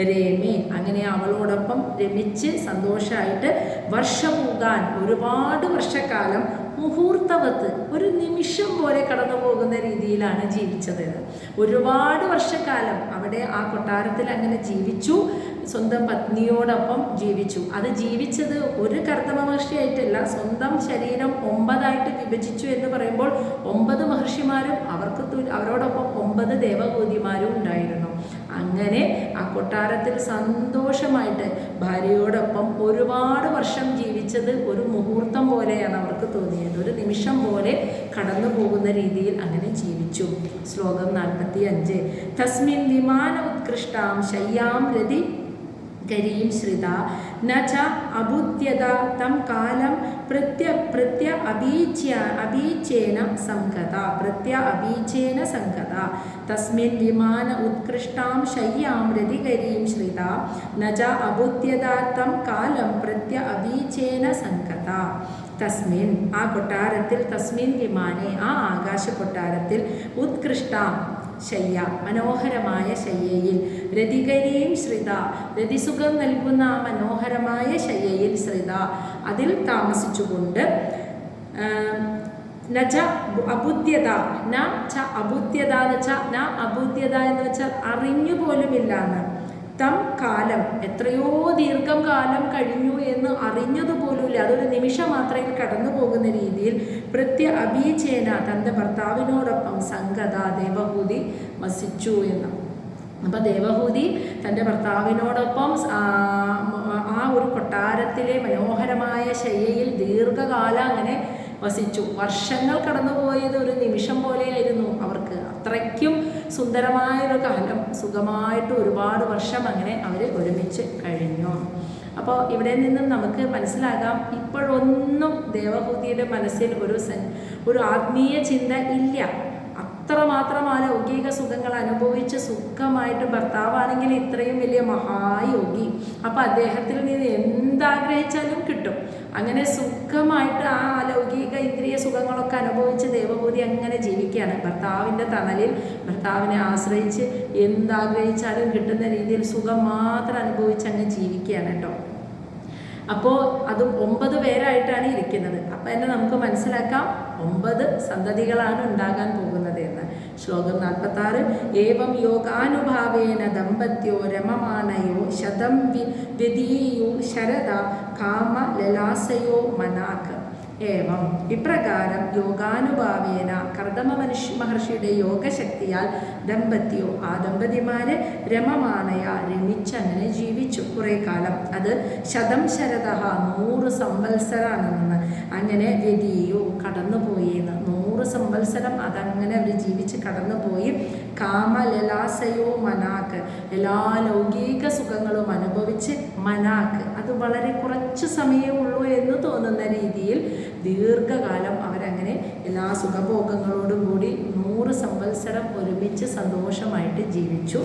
രേമേ, അങ്ങനെ അവളോടൊപ്പം രമിച്ച് സന്തോഷമായിട്ട് വർഷപൂകാൻ ഒരുപാട് വർഷക്കാലം മുഹൂർത്തവത്ത് ഒരു നിമിഷം പോലെ കടന്നു പോകുന്ന രീതിയിലാണ് ജീവിച്ചത്. ഒരുപാട് വർഷക്കാലം അവിടെ ആ കൊട്ടാരത്തിൽ അങ്ങനെ ജീവിച്ചു, സ്വന്തം പത്നിയോടൊപ്പം ജീവിച്ചു. അത് ജീവിച്ചത് ഒരു കർദമ മഹർഷിയായിട്ടല്ല, സ്വന്തം ശരീരം 9 വിഭജിച്ചു എന്ന് പറയുമ്പോൾ 9 മഹർഷിമാരും അവരോടൊപ്പം 9 ദേവഹൂതിമാരും ഉണ്ടായിരുന്നു. അങ്ങനെ ആ കൊട്ടാരത്തിൽ സന്തോഷമായിട്ട് ഭാര്യയോടൊപ്പം ഒരുപാട് വർഷം ജീവിച്ചത് ഒരു മുഹൂർത്തം പോലെയാണ് അവർക്ക് തോന്നിയത്. ഒരു നിമിഷം പോലെ കടന്നു പോകുന്ന രീതിയിൽ അങ്ങനെ ജീവിച്ചു. ശ്ലോകം 45. തസ്മിൻ വിമാന ഉത്കൃഷ്ടാം ശയ്യാം രതി ഗരീം ശ്രിത ന ച അബുദ്ധ്യത തം കാലം അബീചേന സംഗത തസ്മിൻ വിമാന ഉത്കൃഷ്ടാം ശയ്യാം രതികരീം ശ്രിത ന ച അബുദ്ധ്യത തം കാലം അബീചേന സംഗത. തസ്മിൻ, ആ കൊട്ടാരത്തിൽ, തസ്മിൻ വിമാനെ, ആ ആകാശ കൊട്ടാരത്തിൽ, ഉത്കൃഷ്ടാം ശയ്യ, മനോഹരമായ ശയ്യയിൽ, രതികരീം ശ്രിത, രതിസുഖം നൽകുന്ന ആ മനോഹരമായ ശയ്യയിൽ, ശ്രിത, അതിൽ താമസിച്ചുകൊണ്ട്, നച അബുദ്ധ്യത, ന ച അബുദ്ധ്യത എന്ന് വെച്ചാൽ, ന അബുദ്ധ്യത എന്ന് വെച്ചാൽ അറിഞ്ഞു പോലുമില്ലാന്ന്, തം കാലം എത്രയോ ദീർഘം കാലം കഴിഞ്ഞു എന്ന് അറിഞ്ഞതുപോലുമില്ല. അതൊരു നിമിഷം മാത്രമേ കടന്നു പോകുന്ന രീതിയിൽ അഭീചേന തൻ്റെ ഭർത്താവിനോടൊപ്പം സംഗത ദേവഹൂതി വസിച്ചു എന്ന്. അപ്പം ദേവഹൂതി തൻ്റെ ഭർത്താവിനോടൊപ്പം ആ ഒരു കൊട്ടാരത്തിലെ മനോഹരമായ ശയ്യയിൽ ദീർഘകാലം അങ്ങനെ വസിച്ചു. വർഷങ്ങൾ കടന്നുപോയത് ഒരു നിമിഷം പോലെയായിരുന്നു അവർക്ക്. അത്രയ്ക്കും സുന്ദരമായൊരു കാലം, സുഖമായിട്ട് ഒരുപാട് വർഷം അങ്ങനെ അവർ ഒരുമിച്ച് കഴിഞ്ഞു. അപ്പോൾ ഇവിടെ നിന്നും നമുക്ക് മനസ്സിലാകാം, ഇപ്പോഴൊന്നും ദേവഹൂതിയുടെ മനസ്സിൽ ഒരു ആത്മീയ ചിന്ത ഇല്ല. അത്രമാത്രം ആ ലൗകിക സുഖങ്ങൾ അനുഭവിച്ച് സുഖമായിട്ട്, ഭർത്താവാണെങ്കിൽ ഇത്രയും വലിയ മഹായോഗി, അപ്പോൾ അദ്ദേഹത്തിൽ നിന്ന് എന്താഗ്രഹിച്ചാലും കിട്ടും. അങ്ങനെ സുഖമായിട്ട് ആ ലൗകിക ഇന്ദ്രിയ സുഖങ്ങളൊക്കെ അനുഭവിച്ച് ദേവഹൂതി അങ്ങനെ ജീവിക്കുകയാണ്. ഭർത്താവിൻ്റെ തണലിൽ ഭർത്താവിനെ ആശ്രയിച്ച് എന്താഗ്രഹിച്ചാലും കിട്ടുന്ന രീതിയിൽ സുഖം മാത്രം അനുഭവിച്ച് അങ്ങ് ജീവിക്കുകയാണ് കേട്ടോ. അപ്പോൾ അത് 9 പേരായിട്ടാണ് ഇരിക്കുന്നത്. അപ്പോൾ തന്നെ നമുക്ക് മനസ്സിലാക്കാം 9 സന്തതികളാണ് ഉണ്ടാകാൻ പോകുന്നത് എന്ന്. ശ്ലോകം 46. ഏവം യോഗാനുഭാവേന ദമ്പത്യോ രമമാണയോ ശതം വ്യതീയു ശരദ കാമ ലലാസയോ മനാക്. ഏവം ഇപ്രകാരം യോഗാനുഭാവേന കർദമ മഹർഷിയുടെ യോഗശക്തിയാൽ ദമ്പത്യോ ആ ദമ്പതിമാര് രമമാണയ രമിച്ചങ്ങനെ ജീവിച്ചു കുറേ കാലം. അത് ശതം ശരദ 100 സംവത്സരാണെന്ന്. അങ്ങനെ വ്യതിയോ കടന്നുപോയിന്ന് 100 സംവത്സരം അതങ്ങനെ അവർ ജീവിച്ച് കടന്നുപോയി. കാമലലാസയോ മനാക്ക് എല്ലാ ലൗകിക സുഖങ്ങളും അനുഭവിച്ച് മനാക്ക് അത് വളരെ കുറച്ച് സമയമേ ഉള്ളൂ എന്ന് തോന്നുന്ന രീതിയിൽ ദീർഘകാലം അവരങ്ങനെ എല്ലാ സുഖഭോഗങ്ങളോടും കൂടി 100 സംവത്സരം ഒരുമിച്ച് സന്തോഷമായിട്ട് ജീവിച്ചു.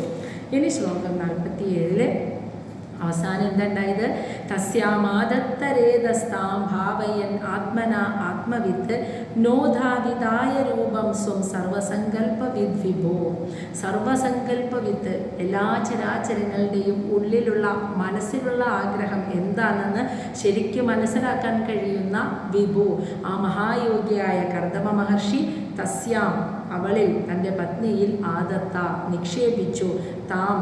ഇനി ശ്ലോകം 47 അവസാനം എന്തുണ്ടായത്? തസ്യാമാദത്തരേതസ്താം ഭാവയൻ ആത്മന ആത്മവിത്ത് നോധാവിതായ രൂപം സ്വം സർവസങ്കല്പവിദ് വിഭോ. സർവസങ്കല്പവിത്ത് എല്ലാ ചരാചരങ്ങളുടെയും ഉള്ളിലുള്ള മനസ്സിലുള്ള ആഗ്രഹം എന്താണെന്ന് ശരിക്കും മനസ്സിലാക്കാൻ കഴിയുന്ന വിഭു ആ മഹായോഗിയായ കർദമ മഹർഷി തസ്യാം അവളിൽ തൻ്റെ പത്നിയിൽ ആദത്ത നിക്ഷേപിച്ചു. താം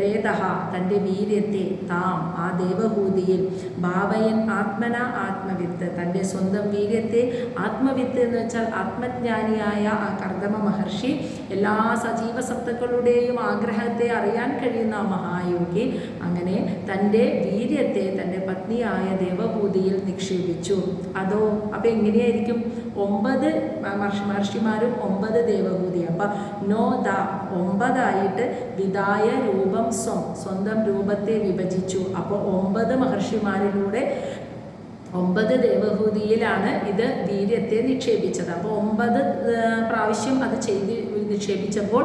രേതഹ തൻ്റെ വീര്യത്തെ താം ആ ദേവഹൂതിയിൽ ഭാവയൻ ആത്മന ആത്മവിത്ത് തൻ്റെ സ്വന്തം വീര്യത്തെ ആത്മവിത്ത് എന്ന് വെച്ചാൽ ആത്മജ്ഞാനിയായ ആ കർദമ മഹർഷി എല്ലാ സജീവ സത്തകളുടെയും ആഗ്രഹത്തെ അറിയാൻ കഴിയുന്ന ആ മഹായോഗി അങ്ങനെ തൻ്റെ വീര്യത്തെ തൻ്റെ പത്നിയായ ദേവഹൂതിയിൽ നിക്ഷേപിച്ചു. അതോ അപ്പം എങ്ങനെയായിരിക്കും? 9 മഹർഷിമാരും 9 ദേവഹൂതി. അപ്പം നോദ 9ആയിട്ട് വിദായ രൂപം സ്വന്തം രൂപത്തെ വിഭജിച്ചു. അപ്പോൾ 9 മഹർഷിമാരിലൂടെ 9 ദേവഹൂതിയിലാണ് ഇത് വീര്യത്തെ നിക്ഷേപിച്ചത്. അപ്പോൾ 9 പ്രാവശ്യം അത് ചെയ്ത് നിക്ഷേപിച്ചപ്പോൾ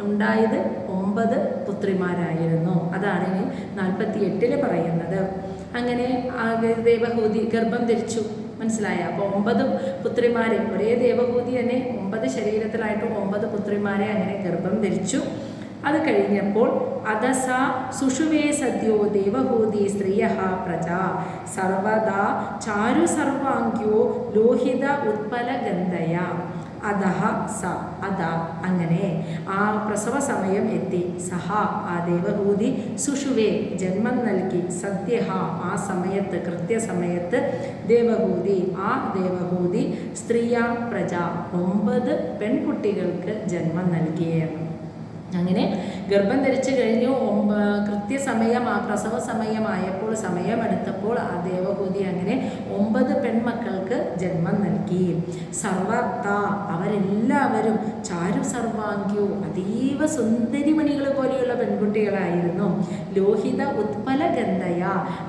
ഉണ്ടായത് 9 പുത്രിമാരായിരുന്നു. അതാണ് ഇനി 48 പറയുന്നത്. അങ്ങനെ ദേവഹൂതി ഗർഭം ധരിച്ചു. മനസ്സിലായ? അപ്പോൾ 9 പുത്രിമാരെ ഒരേ ദേവഹൂതി തന്നെ 9 ശരീരത്തിലായിട്ട് 9 പുത്രിമാരെ അങ്ങനെ ഗർഭം ധരിച്ചു. അത് കഴിഞ്ഞപ്പോൾ അദസ സുഷുവേ സദ്യോ ദേവഹൂതി സ്ത്രീയ പ്രജ സർവദാ ചാരു സർവാംഗ്യോ ലോഹിത ഉത്പല ഗന്ധയ. അധഹ സ അത അങ്ങനെ ആ പ്രസവ സമയം എത്തി. സഹ ആ ദേവഹൂതി സുഷുവേ ജന്മം നൽകി. സദ്യ ആ സമയത്ത് കൃത്യസമയത്ത് ദേവഹൂതി ആ ദേവഹൂതി സ്ത്രീയ പ്രജ 9 പെൺകുട്ടികൾക്ക് ജന്മം നൽകിയാണ്. അങ്ങനെ ഗർഭം ധരിച്ചു കഴിഞ്ഞു. കൃത്യസമയം ആ പ്രസവ സമയമായപ്പോൾ സമയമെടുത്തപ്പോൾ ആ ദേവഹൂതി അങ്ങനെ 9 പെൺമക്കൾക്ക് ജന്മം നൽകി. സർവത്ത അവരെല്ലാവരും ചാരു സർവാംഗ്യോ അതീവ സുന്ദരിമണികൾ പോലെയുള്ള പെൺകുട്ടികളായിരുന്നു. ലോഹിത ഉത്പല ഗന്ധയ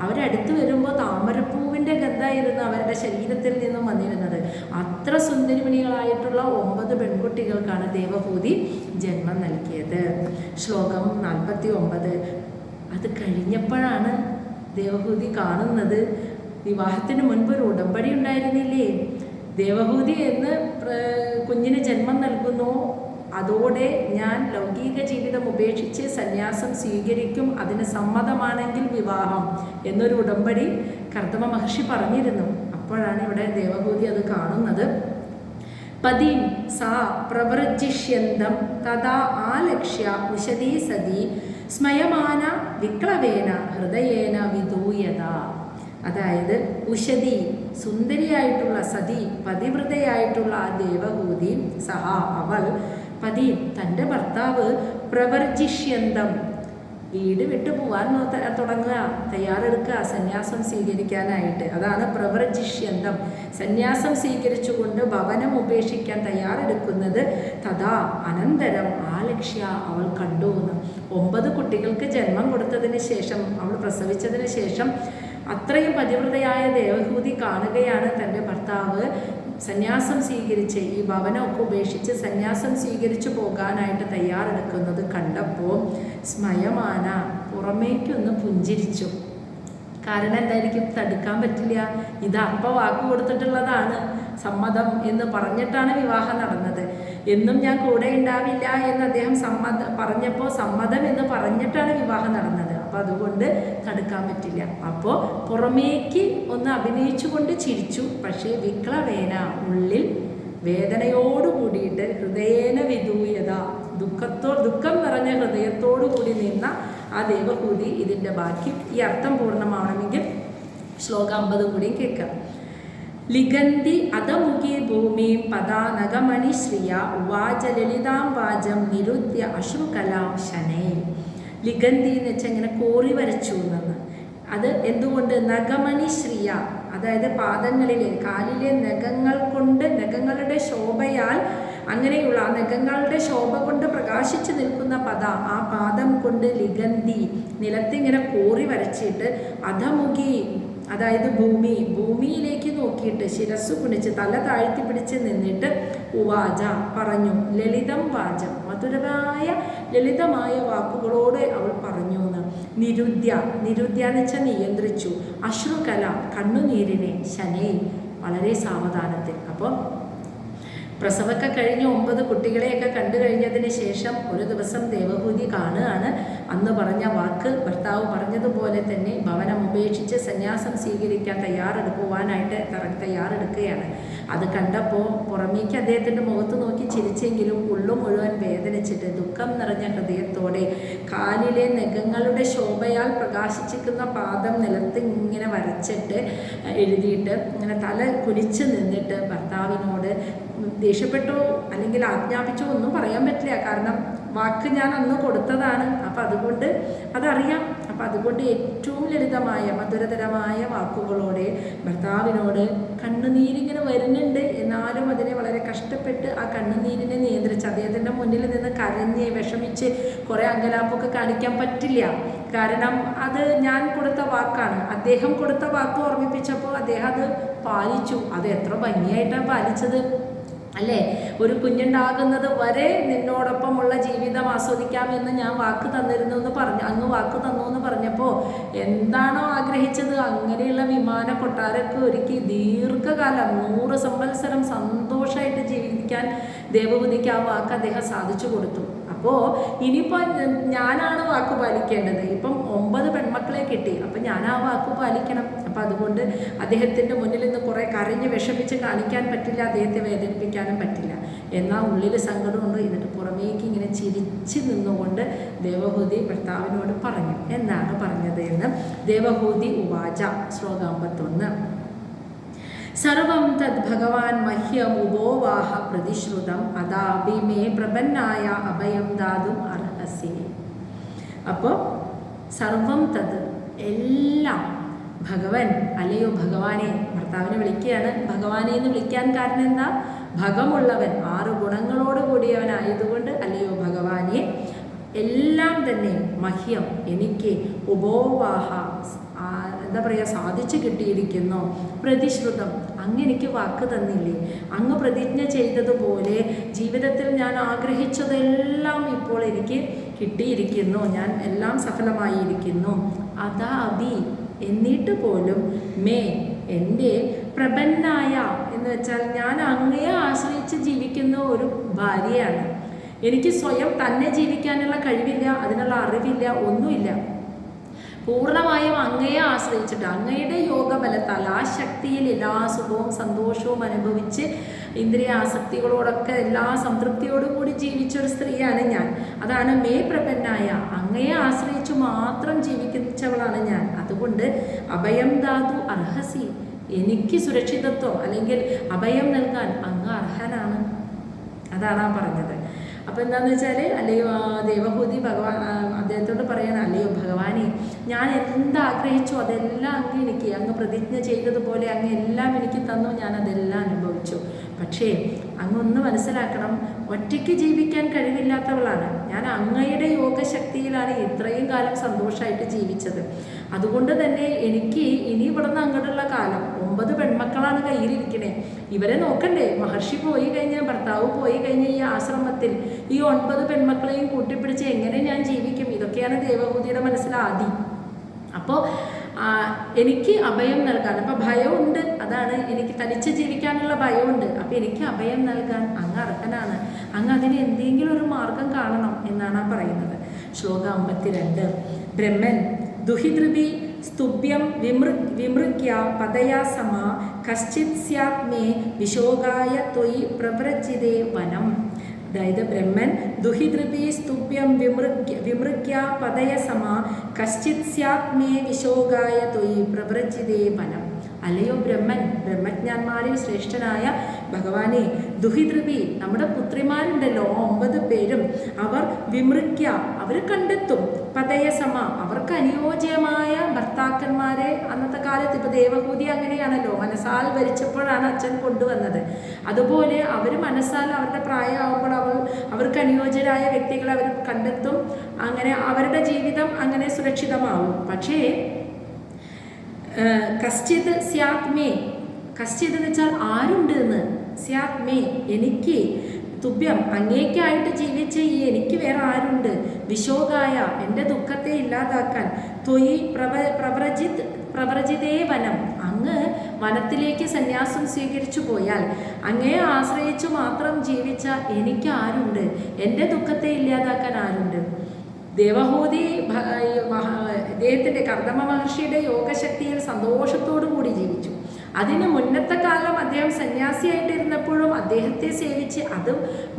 അവരടുത്ത് വരുമ്പോൾ താമരപ്പൂവിൻ്റെ ഗന്ധമായിരുന്നു അവരുടെ ശരീരത്തിൽ നിന്നും വന്നിരുന്നത്. അത്ര സുന്ദരിമണികളായിട്ടുള്ള 9 പെൺകുട്ടികൾക്കാണ് ദേവഹൂതി ജന്മം നൽകിയത്. ശ്ലോകം 49 അത് കഴിഞ്ഞപ്പോഴാണ് ദേവഹൂതി കാണുന്നത് വിവാഹത്തിന് മുൻപ് ഒരു ഉടമ്പടി ഉണ്ടായിരുന്നില്ലേ? ദേവഹൂതി എന്ന് കുഞ്ഞിന് ജന്മം നൽകുന്നു. അതോടെ ഞാൻ ലൗകിക ജീവിതം ഉപേക്ഷിച്ച് സന്യാസം സ്വീകരിക്കും, അതിന് സമ്മതമാണെങ്കിൽ വിവാഹം എന്നൊരു ഉടമ്പടി കർദമ മഹർഷി പറഞ്ഞിരുന്നു. അപ്പോഴാണ് ഇവിടെ ദേവഹൂതി അത് കാണുന്നത്. പതിം സാ പ്രവൃജിഷ്യന്തം തഥാ ആലക്ഷ്യ ഉശതീ സതി സ്മയമാന വിക്ലവേന ഹൃദയേന വിദൂയത. അതായത് ഉശതി സുന്ദരിയായിട്ടുള്ള സതി പതിവ്രതയായിട്ടുള്ള ആ ദേവഹൂതി സഹ അവൾ പതി തൻ്റെ ഭർത്താവ് പ്രവർജിഷ്യന്തം വീട് വിട്ടു പോവാൻ തുടങ്ങുക, തയ്യാറെടുക്കുക സന്യാസം സ്വീകരിക്കാനായിട്ട്. അതാണ് പ്രവർജിഷ്യന്തം, സന്യാസം സ്വീകരിച്ചുകൊണ്ട് ഭവനം ഉപേക്ഷിക്കാൻ തയ്യാറെടുക്കുന്നത്. തഥാ അനന്തരം ആലക്ഷ്യ അവൾ കണ്ടു എന്ന്. 9 കുട്ടികൾക്ക് ജന്മം കൊടുത്തതിന് ശേഷം, അവൾ പ്രസവിച്ചതിന് ശേഷം അത്രയും പതിവ്രതയായ ദേവഹൂതി കാണുകയാണ് തൻ്റെ ഭർത്താവ് സന്യാസം സ്വീകരിച്ച് ഈ ഭവനമൊക്കെ ഉപേക്ഷിച്ച് സന്യാസം സ്വീകരിച്ചു പോകാനായിട്ട് തയ്യാറെടുക്കുന്നത് കണ്ടപ്പോൾ സ്മയമാന പുറമേക്കൊന്ന് പുഞ്ചിരിച്ചു. കാരണം എന്തായിരിക്കും? തടുക്കാൻ പറ്റില്ല. ഇത് അപ്പം വാക്ക് കൊടുത്തിട്ടുള്ളതാണ്, സമ്മതം എന്ന് പറഞ്ഞിട്ടാണ് വിവാഹം നടന്നത്. എന്നും ഞാൻ കൂടെ ഉണ്ടാവില്ല എന്ന് അദ്ദേഹം പറഞ്ഞപ്പോൾ സമ്മതം എന്ന് പറഞ്ഞിട്ടാണ് വിവാഹം നടന്നത്. അപ്പോൾ അതുകൊണ്ട് തടുക്കാൻ പറ്റില്ല. അപ്പോൾ പുറമേക്ക് ഒന്ന് അഭിനയിച്ചു കൊണ്ട് ചിരിച്ചു. പക്ഷേ വിക്ലവേന ഉള്ളിൽ വേദനയോടു കൂടിയിട്ട് ഹൃദയേന വിദൂയത ദുഃഖം നിറഞ്ഞ ഹൃദയത്തോടു കൂടി നിന്ന ആ ദേവഹൂതി. ഇതിൻ്റെ ബാക്കി ഈ അർത്ഥം പൂർണ്ണമാവണമെങ്കിൽ ശ്ലോകം 50 കൂടിയും കേൾക്കാം. ലിഗന്തി അധമുഖി ഭൂമി പദാ നഗമണി ശ്രിയ ഉവാച ലളിതാം വാചം നിരുദ്യ അശ്രുകലാം ശനേ. ലിഗന്തി എന്ന് വെച്ചാൽ ഇങ്ങനെ കോറി വരച്ചു എന്നത്. അത് എന്തുകൊണ്ട്? നഗമണി ശ്രിയ, അതായത് പാദങ്ങളിലെ കാലിലെ നഖങ്ങൾ കൊണ്ട്, നഖങ്ങളുടെ ശോഭയാൽ, അങ്ങനെയുള്ള ആ നഖങ്ങളുടെ ശോഭ കൊണ്ട് പ്രകാശിച്ചു നിൽക്കുന്ന ആ പാദം കൊണ്ട് ലിഗന്തി നിലത്തിങ്ങനെ കോറി വരച്ചിട്ട് അധമുഖി, അതായത് ഭൂമിയിലേക്ക് നോക്കിയിട്ട് ശിരസ്സു കുണിച്ച് തല താഴ്ത്തി പിടിച്ച് നിന്നിട്ട് ഉവാച പറഞ്ഞു, ലളിതം വാചം മധുരമായ ലളിതമായ വാക്കുകളോട് അവൾ പറഞ്ഞു എന്ന്. നിരുദ്യ എന്ന് വെച്ചാൽ നിയന്ത്രിച്ചു. അശ്രുകല കണ്ണുനീരിനെ ശനേ വളരെ സാവധാനത്തിൽ. അപ്പോൾ പ്രസവമൊക്കെ കഴിഞ്ഞ് 9 കുട്ടികളെയൊക്കെ കണ്ടു കഴിഞ്ഞതിന് ശേഷം ഒരു ദിവസം ദേവഹൂതി കാണുകയാണ്. അന്ന് പറഞ്ഞ വാക്ക് ഭർത്താവ് പറഞ്ഞതുപോലെ തന്നെ ഭവനം ഉപേക്ഷിച്ച് സന്യാസം സ്വീകരിക്കാൻ തയ്യാറെടുക്കുകയാണ്. അത് കണ്ടപ്പോൾ പുറമേക്ക് അദ്ദേഹത്തിൻ്റെ മുഖത്ത് നോക്കി ചിരിച്ചെങ്കിലും ഉള്ളു മുഴുവൻ വേദനിച്ചിട്ട് ദുഃഖം നിറഞ്ഞ ഹൃദയത്തോടെ കാലിലെ നഖങ്ങളുടെ ശോഭയാൽ പ്രകാശിച്ചിരിക്കുന്ന പാദം നിലത്ത് ഇങ്ങനെ വരച്ചിട്ട് എഴുതിയിട്ട് ഇങ്ങനെ തല കുനിച്ച് നിന്നിട്ട് ഭർത്താവിനോട് ദേഷ്യപ്പെട്ടോ അല്ലെങ്കിൽ ആജ്ഞാപിച്ചോ ഒന്നും പറയാൻ പറ്റില്ല. കാരണം വാക്ക് ഞാൻ അന്ന് കൊടുത്തതാണ്. അപ്പം അതുകൊണ്ട് അതറിയാം. അപ്പം അതുകൊണ്ട് ഏറ്റവും ലളിതമായ മധുരതരമായ വാക്കുകളോടെ ഭർത്താവിനോട് കണ്ണുനീരിങ്ങനെ വരുന്നുണ്ട്, എന്നാലും അതിനെ വളരെ കഷ്ടപ്പെട്ട് ആ കണ്ണുനീരിനെ നിയന്ത്രിച്ച് അദ്ദേഹത്തിൻ്റെ മുന്നിൽ നിന്ന് കരഞ്ഞ് വിഷമിച്ച് കുറേ അങ്കലാപ്പൊക്കെ കാണിക്കാൻ പറ്റില്ല. കാരണം അത് ഞാൻ കൊടുത്ത വാക്കാണ്. അദ്ദേഹം കൊടുത്ത വാക്ക് ഓർമ്മിപ്പിച്ചപ്പോൾ അദ്ദേഹം അത് പാലിച്ചു. അത് എത്ര ഭംഗിയായിട്ടാണ് പാലിച്ചത് അല്ലേ? ഒരു കുഞ്ഞുണ്ടാകുന്നത് വരെ നിന്നോടൊപ്പമുള്ള ജീവിതം ആസ്വദിക്കാമെന്ന് ഞാൻ വാക്ക് തന്നിരുന്നു എന്ന് അങ്ങ് വാക്ക് തന്നു എന്ന് പറഞ്ഞപ്പോൾ എന്താണോ ആഗ്രഹിച്ചത് അങ്ങനെയുള്ള വിമാന കൊട്ടാരമൊക്കെ ഒരുക്കി ദീർഘകാലം 100 സംവത്സരം സന്തോഷമായിട്ട് ജീവിക്കാൻ ദേവഹൂതിക്ക് ആ വാക്ക് അദ്ദേഹം സാധിച്ചു കൊടുത്തു. അപ്പോൾ ഇനിയിപ്പോൾ ഞാനാണ് വാക്ക് പാലിക്കേണ്ടത്. ഇപ്പം 9 പെൺമക്കളെ കിട്ടി, അപ്പം ഞാൻ ആ വാക്ക് പാലിക്കണം. അപ്പം അതുകൊണ്ട് അദ്ദേഹത്തിൻ്റെ മുന്നിൽ നിന്ന് കുറേ കരഞ്ഞ് വിഷമിച്ച് കാണിക്കാൻ പറ്റില്ല, അദ്ദേഹത്തെ വേദനിപ്പിക്കാനും പറ്റില്ല. എന്നാൽ ഉള്ളിൽ സങ്കടമുണ്ട്. എന്നിട്ട് പുറമേക്ക് ഇങ്ങനെ ചിരിച്ച് നിന്നുകൊണ്ട് ദേവഹൂതി ഭർത്താവിനോട് പറഞ്ഞു. എന്താണ് പറഞ്ഞത് എന്ന് ദേവഹൂതി ഉവാച ശ്ലോകം 51. സർവം തദ് ഭഗവാൻ മഹ്യം ഉപോവാഹ പ്രതിശ്രുതം അതാപി മേ പ്രപന്നായ അഭയം ദാതും അർഹസി. അപ്പോൾ സർവം തത് എല്ലാം ഭഗവൻ, അല്ലയോ ഭഗവാനെ, ഭർത്താവിനെ വിളിക്കുകയാണ്. ഭഗവാനെ എന്ന് വിളിക്കാൻ കാരണം എന്താ? ഭഗമുള്ളവൻ, 6 ഗുണങ്ങളോട് കൂടിയവനായതുകൊണ്ട് അല്ലയോ ഭഗവാനെ, എല്ലാം തന്നെ മഹ്യം എനിക്ക് ഉപോവാഹ എന്താ പറയുക സാധിച്ചു കിട്ടിയിരിക്കുന്നു. പ്രതിശ്രുതം അങ്ങ് എനിക്ക് വാക്ക് തന്നില്ലേ, അങ്ങ് പ്രതിജ്ഞ ചെയ്തതുപോലെ ജീവിതത്തിൽ ഞാൻ ആഗ്രഹിച്ചതെല്ലാം ഇപ്പോൾ എനിക്ക് കിട്ടിയിരിക്കുന്നു, ഞാൻ എല്ലാം സഫലമായിരിക്കുന്നു. അതാ അഭി എന്നിട്ട് പോലും മേ എൻ്റെ പ്രപന്നായ എന്ന് വെച്ചാൽ ഞാൻ അങ്ങയെ ആശ്രയിച്ച് ജീവിക്കുന്ന ഒരു ഭാര്യയാണ്. എനിക്ക് സ്വയം തന്നെ ജീവിക്കാനുള്ള കഴിവില്ല, അതിനുള്ള അറിവില്ല, ഒന്നുമില്ല. പൂർണ്ണമായും അങ്ങയെ ആശ്രയിച്ചിട്ട് അങ്ങയുടെ യോഗബലത്താൽ ആ ശക്തിയിൽ എല്ലാ സുഖവും സന്തോഷവും അനുഭവിച്ച് ഇന്ദ്രിയ ആസക്തികളോടൊക്കെ എല്ലാ സംതൃപ്തിയോടും കൂടി ജീവിച്ചൊരു സ്ത്രീയാണ് ഞാൻ. അതാണ് മേ പ്രപന്നായ, അങ്ങയെ ആശ്രയിച്ചു മാത്രം ജീവിച്ചവളാണ് ഞാൻ. അതുകൊണ്ട് അഭയം ദാതു അർഹസി, എനിക്ക് സുരക്ഷിതത്വം അല്ലെങ്കിൽ അഭയം നൽകാൻ അങ്ങ് അർഹനാണ്. അതാണ് ആ പറഞ്ഞത്. അപ്പോൾ എന്താണെന്ന് വെച്ചാൽ, അല്ലയോ ദേവഹൂതി അദ്ദേഹത്തോട് പറയണം, അല്ലയോ ഭഗവാനെ, ഞാൻ എന്താഗ്രഹിച്ചു അതെല്ലാം അങ്ങ് പ്രതിജ്ഞ ചെയ്തതുപോലെ അങ്ങ് എല്ലാം എനിക്ക് തന്നു, ഞാൻ അതെല്ലാം അനുഭവിച്ചു. പക്ഷേ അങ്ങൊന്ന് മനസ്സിലാക്കണം, ഒറ്റയ്ക്ക് ജീവിക്കാൻ കഴിവില്ലാത്തവളാണ് ഞാൻ. അങ്ങയുടെ യോഗശക്തിയിലാണ് ഇത്രയും കാലം സന്തോഷമായിട്ട് ജീവിച്ചത്. അതുകൊണ്ട് തന്നെ എനിക്ക് ഇനി ഇവിടുന്ന് അങ്ങോട്ടുള്ള കാലം 9 പെൺമക്കളാണ് കയ്യിലിരിക്കണേ. ഇവരെ നോക്കണ്ടേ? മഹർഷി പോയി കഴിഞ്ഞാൽ, ഭർത്താവ് പോയി കഴിഞ്ഞാൽ ഈ ആശ്രമത്തിൽ ഈ 9 പെൺമക്കളെയും കൂട്ടിപ്പിടിച്ച് എങ്ങനെ ഞാൻ ജീവിക്കും? ഇതൊക്കെയാണ് ദേവഹൂതിയുടെ മനസ്സിലാദ്യം. അപ്പോൾ എനിക്ക് അഭയം നൽകാൻ, അപ്പം ഭയമുണ്ട്, അതാണ് എനിക്ക് തനിച്ച് ജീവിക്കാനുള്ള ഭയമുണ്ട്. അപ്പം എനിക്ക് അഭയം നൽകാൻ അങ്ങ് അർഹനാണ്. അങ്ങ് അതിന് എന്തെങ്കിലും ഒരു മാർഗം കാണണം എന്നാണ് പറയുന്നത്. ശ്ലോകം 52. ബ്രഹ്മൻ ദുഹിതൃഭി സ്തുഭ്യം വിമൃഗ്യ പദയാ സമ കശ്ചിത് സ്യാത് മേ വിശോകായ ത്വയി പ്രവ്രജിതേ വനം. അതായത് ബ്രഹ്മൻ ദുഹിതൃഭി സ്തുഭ്യം വിമൃഗ്യ പദയ സമ കശ്ചിത് സ്യാത് മേ വിശോകായ ത്വയി പ്രവ്രജിതേ വനം. അല്ലയോ ബ്രഹ്മൻ, ബ്രഹ്മജ്ഞാന്മാരിൽ ശ്രേഷ്ഠനായ ഭഗവാനെ, ദുഹിതൃഭി നമ്മുടെ പുത്രിമാരുണ്ടല്ലോ 9 പേരും, അവർ വിമൃഗ്യ അവർ കണ്ടെത്തും, പദയസമ അവർക്ക് അനുയോജ്യമായ ഭർത്താക്കന്മാരെ. അന്നത്തെ കാലത്ത് ഇപ്പോൾ ദേവഹൂതി അങ്ങനെയാണല്ലോ, മനസ്സാൽ ഭരിച്ചപ്പോഴാണ് അച്ഛൻ കൊണ്ടുവന്നത്. അതുപോലെ അവർ മനസ്സാൽ അവരുടെ പ്രായമാകുമ്പോൾ അവർക്ക് അനുയോജ്യരായ വ്യക്തികളെ അവർ കണ്ടെത്തും. അങ്ങനെ അവരുടെ ജീവിതം അങ്ങനെ സുരക്ഷിതമാവും. പക്ഷേ കശ്ചിത് സ്യാത് മേ, കശ്ചിത് എന്ന് വെച്ചാൽ ആരുണ്ട് എന്ന്, സ്യാത് മേ എനിക്ക്, തുഭ്യം അങ്ങേക്കായിട്ട് ജീവിച്ച ഈ എനിക്ക് വേറെ ആരുണ്ട്, വിശോകായ എൻ്റെ ദുഃഖത്തെ ഇല്ലാതാക്കാൻ, ത്വയി പ്രവ്രജിതേ വനം അങ്ങ് വനത്തിലേക്ക് സന്യാസം സ്വീകരിച്ചു പോയാൽ, അങ്ങയെ ആശ്രയിച്ചു മാത്രം ജീവിച്ച എനിക്ക് ആരുണ്ട്, എൻ്റെ ദുഃഖത്തെ ഇല്ലാതാക്കാൻ ആരുണ്ട്? ദേവഹൂതി അദ്ദേഹത്തിൻ്റെ കർദമ മഹർഷിയുടെ യോഗശക്തിയിൽ സന്തോഷത്തോടു കൂടി ജീവിച്ചു. അതിന് മുന്നത്തെ കാലം അദ്ദേഹം സന്യാസിയായിട്ടിരുന്നപ്പോഴും അദ്ദേഹത്തെ സേവിച്ച്, അത്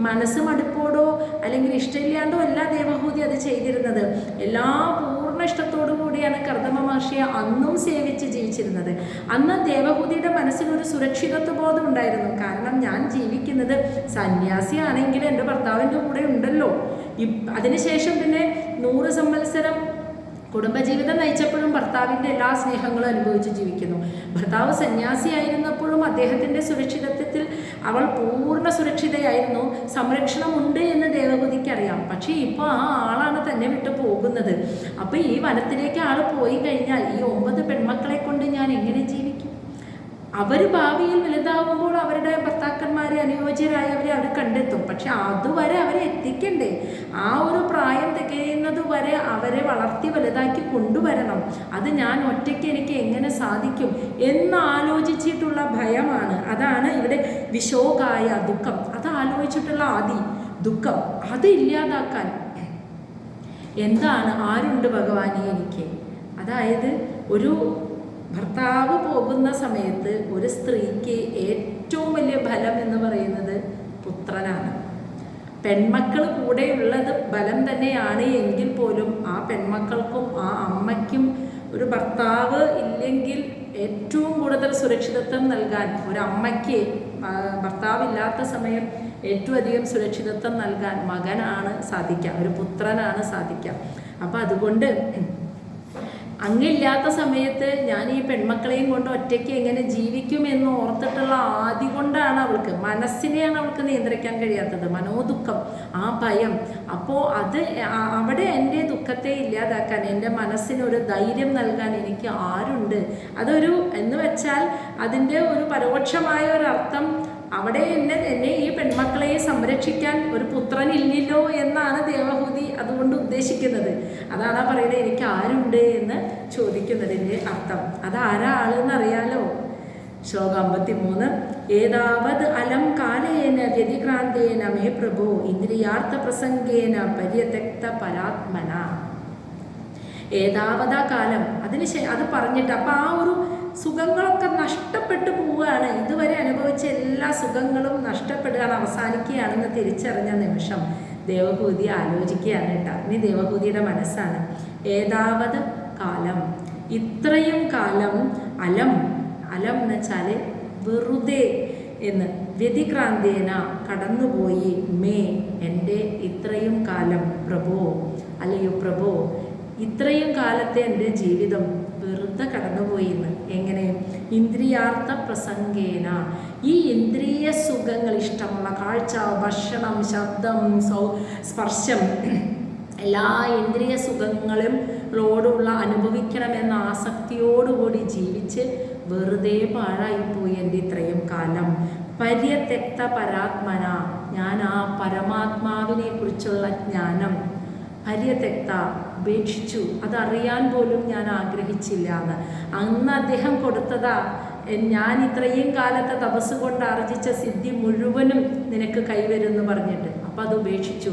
മനസ്സ് മടുപ്പോടോ അല്ലെങ്കിൽ ഇഷ്ടമില്ലാണ്ടോ അല്ല ദേവഹൂതി അത് ചെയ്തിരുന്നത്. എല്ലാ പൂർണ്ണ ഇഷ്ടത്തോടു കൂടിയാണ് കർദമ മഹർഷിയെ അന്നും സേവിച്ച് ജീവിച്ചിരുന്നത്. അന്ന് ദേവഹൂതിയുടെ മനസ്സിലൊരു സുരക്ഷിതത്വ ബോധം ഉണ്ടായിരുന്നു. കാരണം ഞാൻ ജീവിക്കുന്നത് സന്യാസിയാണെങ്കിൽ എൻ്റെ ഭർത്താവിൻ്റെ കൂടെ ഉണ്ടല്ലോ. അതിനുശേഷം പിന്നെ 100 സംവത്സരം കുടുംബജീവിതം നയിച്ചപ്പോഴും ഭർത്താവിൻ്റെ എല്ലാ സ്നേഹങ്ങളും അനുഭവിച്ച് ജീവിക്കുന്നു. ഭർത്താവ് സന്യാസിയായിരുന്നപ്പോഴും അദ്ദേഹത്തിൻ്റെ സുരക്ഷിതത്വത്തിൽ അവൾ പൂർണ്ണ സുരക്ഷിതയായിരുന്നു. സംരക്ഷണമുണ്ട് എന്ന് ദേവഹൂതിക്ക് അറിയാം. പക്ഷേ ഇപ്പോൾ ആ ആളാണ് തന്നെ വിട്ടു പോകുന്നത്. അപ്പോൾ ഈ വനത്തിലേക്ക് ആൾ പോയി കഴിഞ്ഞാൽ ഈ 9 പെൺമക്കളെ കൊണ്ട് ഞാൻ എങ്ങനെ ജീവിക്കും? അവർ ഭാവിയിൽ വലുതാവുമ്പോൾ അവരുടെ ഭർത്താക്കന്മാരെ അനുയോജ്യരായവരെ അവർ കണ്ടെത്തും. പക്ഷെ അതുവരെ അവരെ എത്തിക്കണ്ടേ? ആ ഒരു പ്രായം തികയുന്നത് വരെ അവരെ വളർത്തി വലുതാക്കി കൊണ്ടുവരണം. അത് ഞാൻ ഒറ്റയ്ക്ക് എനിക്ക് എങ്ങനെ സാധിക്കും എന്നാലോചിച്ചിട്ടുള്ള ഭയമാണ്. അതാണ് ഇവിടെ വിശോകായ ദുഃഖം. അത് ആലോചിച്ചിട്ടുള്ള ദുഃഖം അത് ഇല്ലാതാക്കാൻ എന്താണ്, ആരുണ്ട് ഭഗവാനെ എനിക്ക്? അതായത് ഒരു ഭർത്താവ് പോകുന്ന സമയത്ത് ഒരു സ്ത്രീക്ക് ഏറ്റവും വലിയ ബലം എന്ന് പറയുന്നത് പുത്രനാണ്. പെൺമക്കൾ കൂടെയുള്ളത് ബലം തന്നെയാണ് എങ്കിൽ പോലും ആ പെൺമക്കൾക്കും ആ അമ്മയ്ക്കും ഒരു ഭർത്താവ് ഇല്ലെങ്കിൽ ഏറ്റവും കൂടുതൽ സുരക്ഷിതത്വം നൽകാൻ ഒരമ്മയ്ക്ക് ഭർത്താവില്ലാത്ത സമയം ഏറ്റവും അധികം സുരക്ഷിതത്വം നൽകാൻ മകനാണ് സാധിക്കുക, ഒരു പുത്രനാണ് സാധിക്കുക. അപ്പം അതുകൊണ്ട് അങ്ങില്ലാത്ത സമയത്ത് ഞാൻ ഈ പെൺമക്കളെയും കൊണ്ട് ഒറ്റയ്ക്ക് എങ്ങനെ ജീവിക്കുമെന്ന് ഓർത്തിട്ടുള്ള കൊണ്ടാണ് അവൾക്ക്, മനസ്സിനെയാണ് അവൾക്ക് നിയന്ത്രിക്കാൻ കഴിയാത്തത്, മനോദുഃഖം, ആ ഭയം. അപ്പോൾ അവിടെ എൻ്റെ ദുഃഖത്തെ ഇല്ലാതാക്കാൻ, എൻ്റെ മനസ്സിനൊരു ധൈര്യം നൽകാൻ എനിക്ക് ആരുണ്ട്? എന്ന് വെച്ചാൽ അതിൻ്റെ ഒരു പരോക്ഷമായ ഒരർത്ഥം അവിടെ എന്നെ ഈ പെൺമക്കളെ സംരക്ഷിക്കാൻ ഒരു പുത്രനില്ലല്ലോ എന്നാണ് ദേവഹൂതി അതുകൊണ്ട് ഉദ്ദേശിക്കുന്നത്. അതാണ് പറയുന്നത് എനിക്ക് ആരുണ്ട് എന്ന് ചോദിക്കുന്നതിൻ്റെ അർത്ഥം. അതാരാ ആളെന്നറിയാലോ. ശ്ലോകം 53. ഏതാവത് അലം കാലേന വ്യതിക്രാന്തേന മേ പ്രഭോ ഇന്ദ്രിയാർത്ഥ പ്രസംഗേന പര്യത്യക്ത പരാത്മന. ഏതാവതാ കാലം അത് പറഞ്ഞിട്ട് അപ്പം ആ ഒരു സുഖങ്ങളൊക്കെ നഷ്ടപ്പെട്ടു പോവുകയാണ്. ഇതുവരെ അനുഭവിച്ച എല്ലാ സുഖങ്ങളും നഷ്ടപ്പെടുകയാണ്, അവസാനിക്കുകയാണെന്ന് തിരിച്ചറിഞ്ഞ നിമിഷം ദേവഹൂതി ആലോചിക്കുകയാണ് കേട്ടോ. ഇനി ദേവഹൂതിയുടെ മനസ്സാണ്, ഏതാവത് കാലം, ഇത്രയും കാലം അലം, അലം എന്ന് വെച്ചാൽ വെറുതെ എന്ന്, വ്യതിക്രാന്തേന കടന്നുപോയി, മേ എൻ്റെ ഇത്രയും കാലം, പ്രഭോ അല്ലയോ പ്രഭോ, ഇത്രയും കാലത്തെ എൻ്റെ ജീവിതം വെറുതെ കടന്നുപോയി എന്ന്. എങ്ങനെ? ഇന്ദ്രിയാർത്ഥ പ്രസംഗേന, ഈ ഇന്ദ്രിയ സുഖങ്ങൾ, ഇഷ്ടമുള്ള കാഴ്ച, ഭക്ഷണം, ശബ്ദം, സ്പർശം, എല്ലാ ഇന്ദ്രിയ സുഖങ്ങളോടുള്ള അനുഭവിക്കണമെന്ന ആസക്തിയോടുകൂടി ജീവിച്ച് വെറുതെ പാഴായിപ്പോയി എൻ്റെ ഇത്രയും കാലം. പര്യത്യക്ത പരാത്മന, ഞാൻ ആ പരമാത്മാവിനെ കുറിച്ചുള്ള ജ്ഞാനം പര്യത്യക്ത ഉപേക്ഷിച്ചു, അതറിയാൻ പോലും ഞാൻ ആഗ്രഹിച്ചില്ല എന്ന്. അന്ന് അദ്ദേഹം കൊടുത്തതാ, ഞാൻ ഇത്രയും കാലത്തെ തപസ് കൊണ്ട് ആർജിച്ച സിദ്ധി മുഴുവനും നിനക്ക് കൈവരുമെന്ന് പറഞ്ഞിട്ട്. അപ്പം അത് ഉപേക്ഷിച്ചു.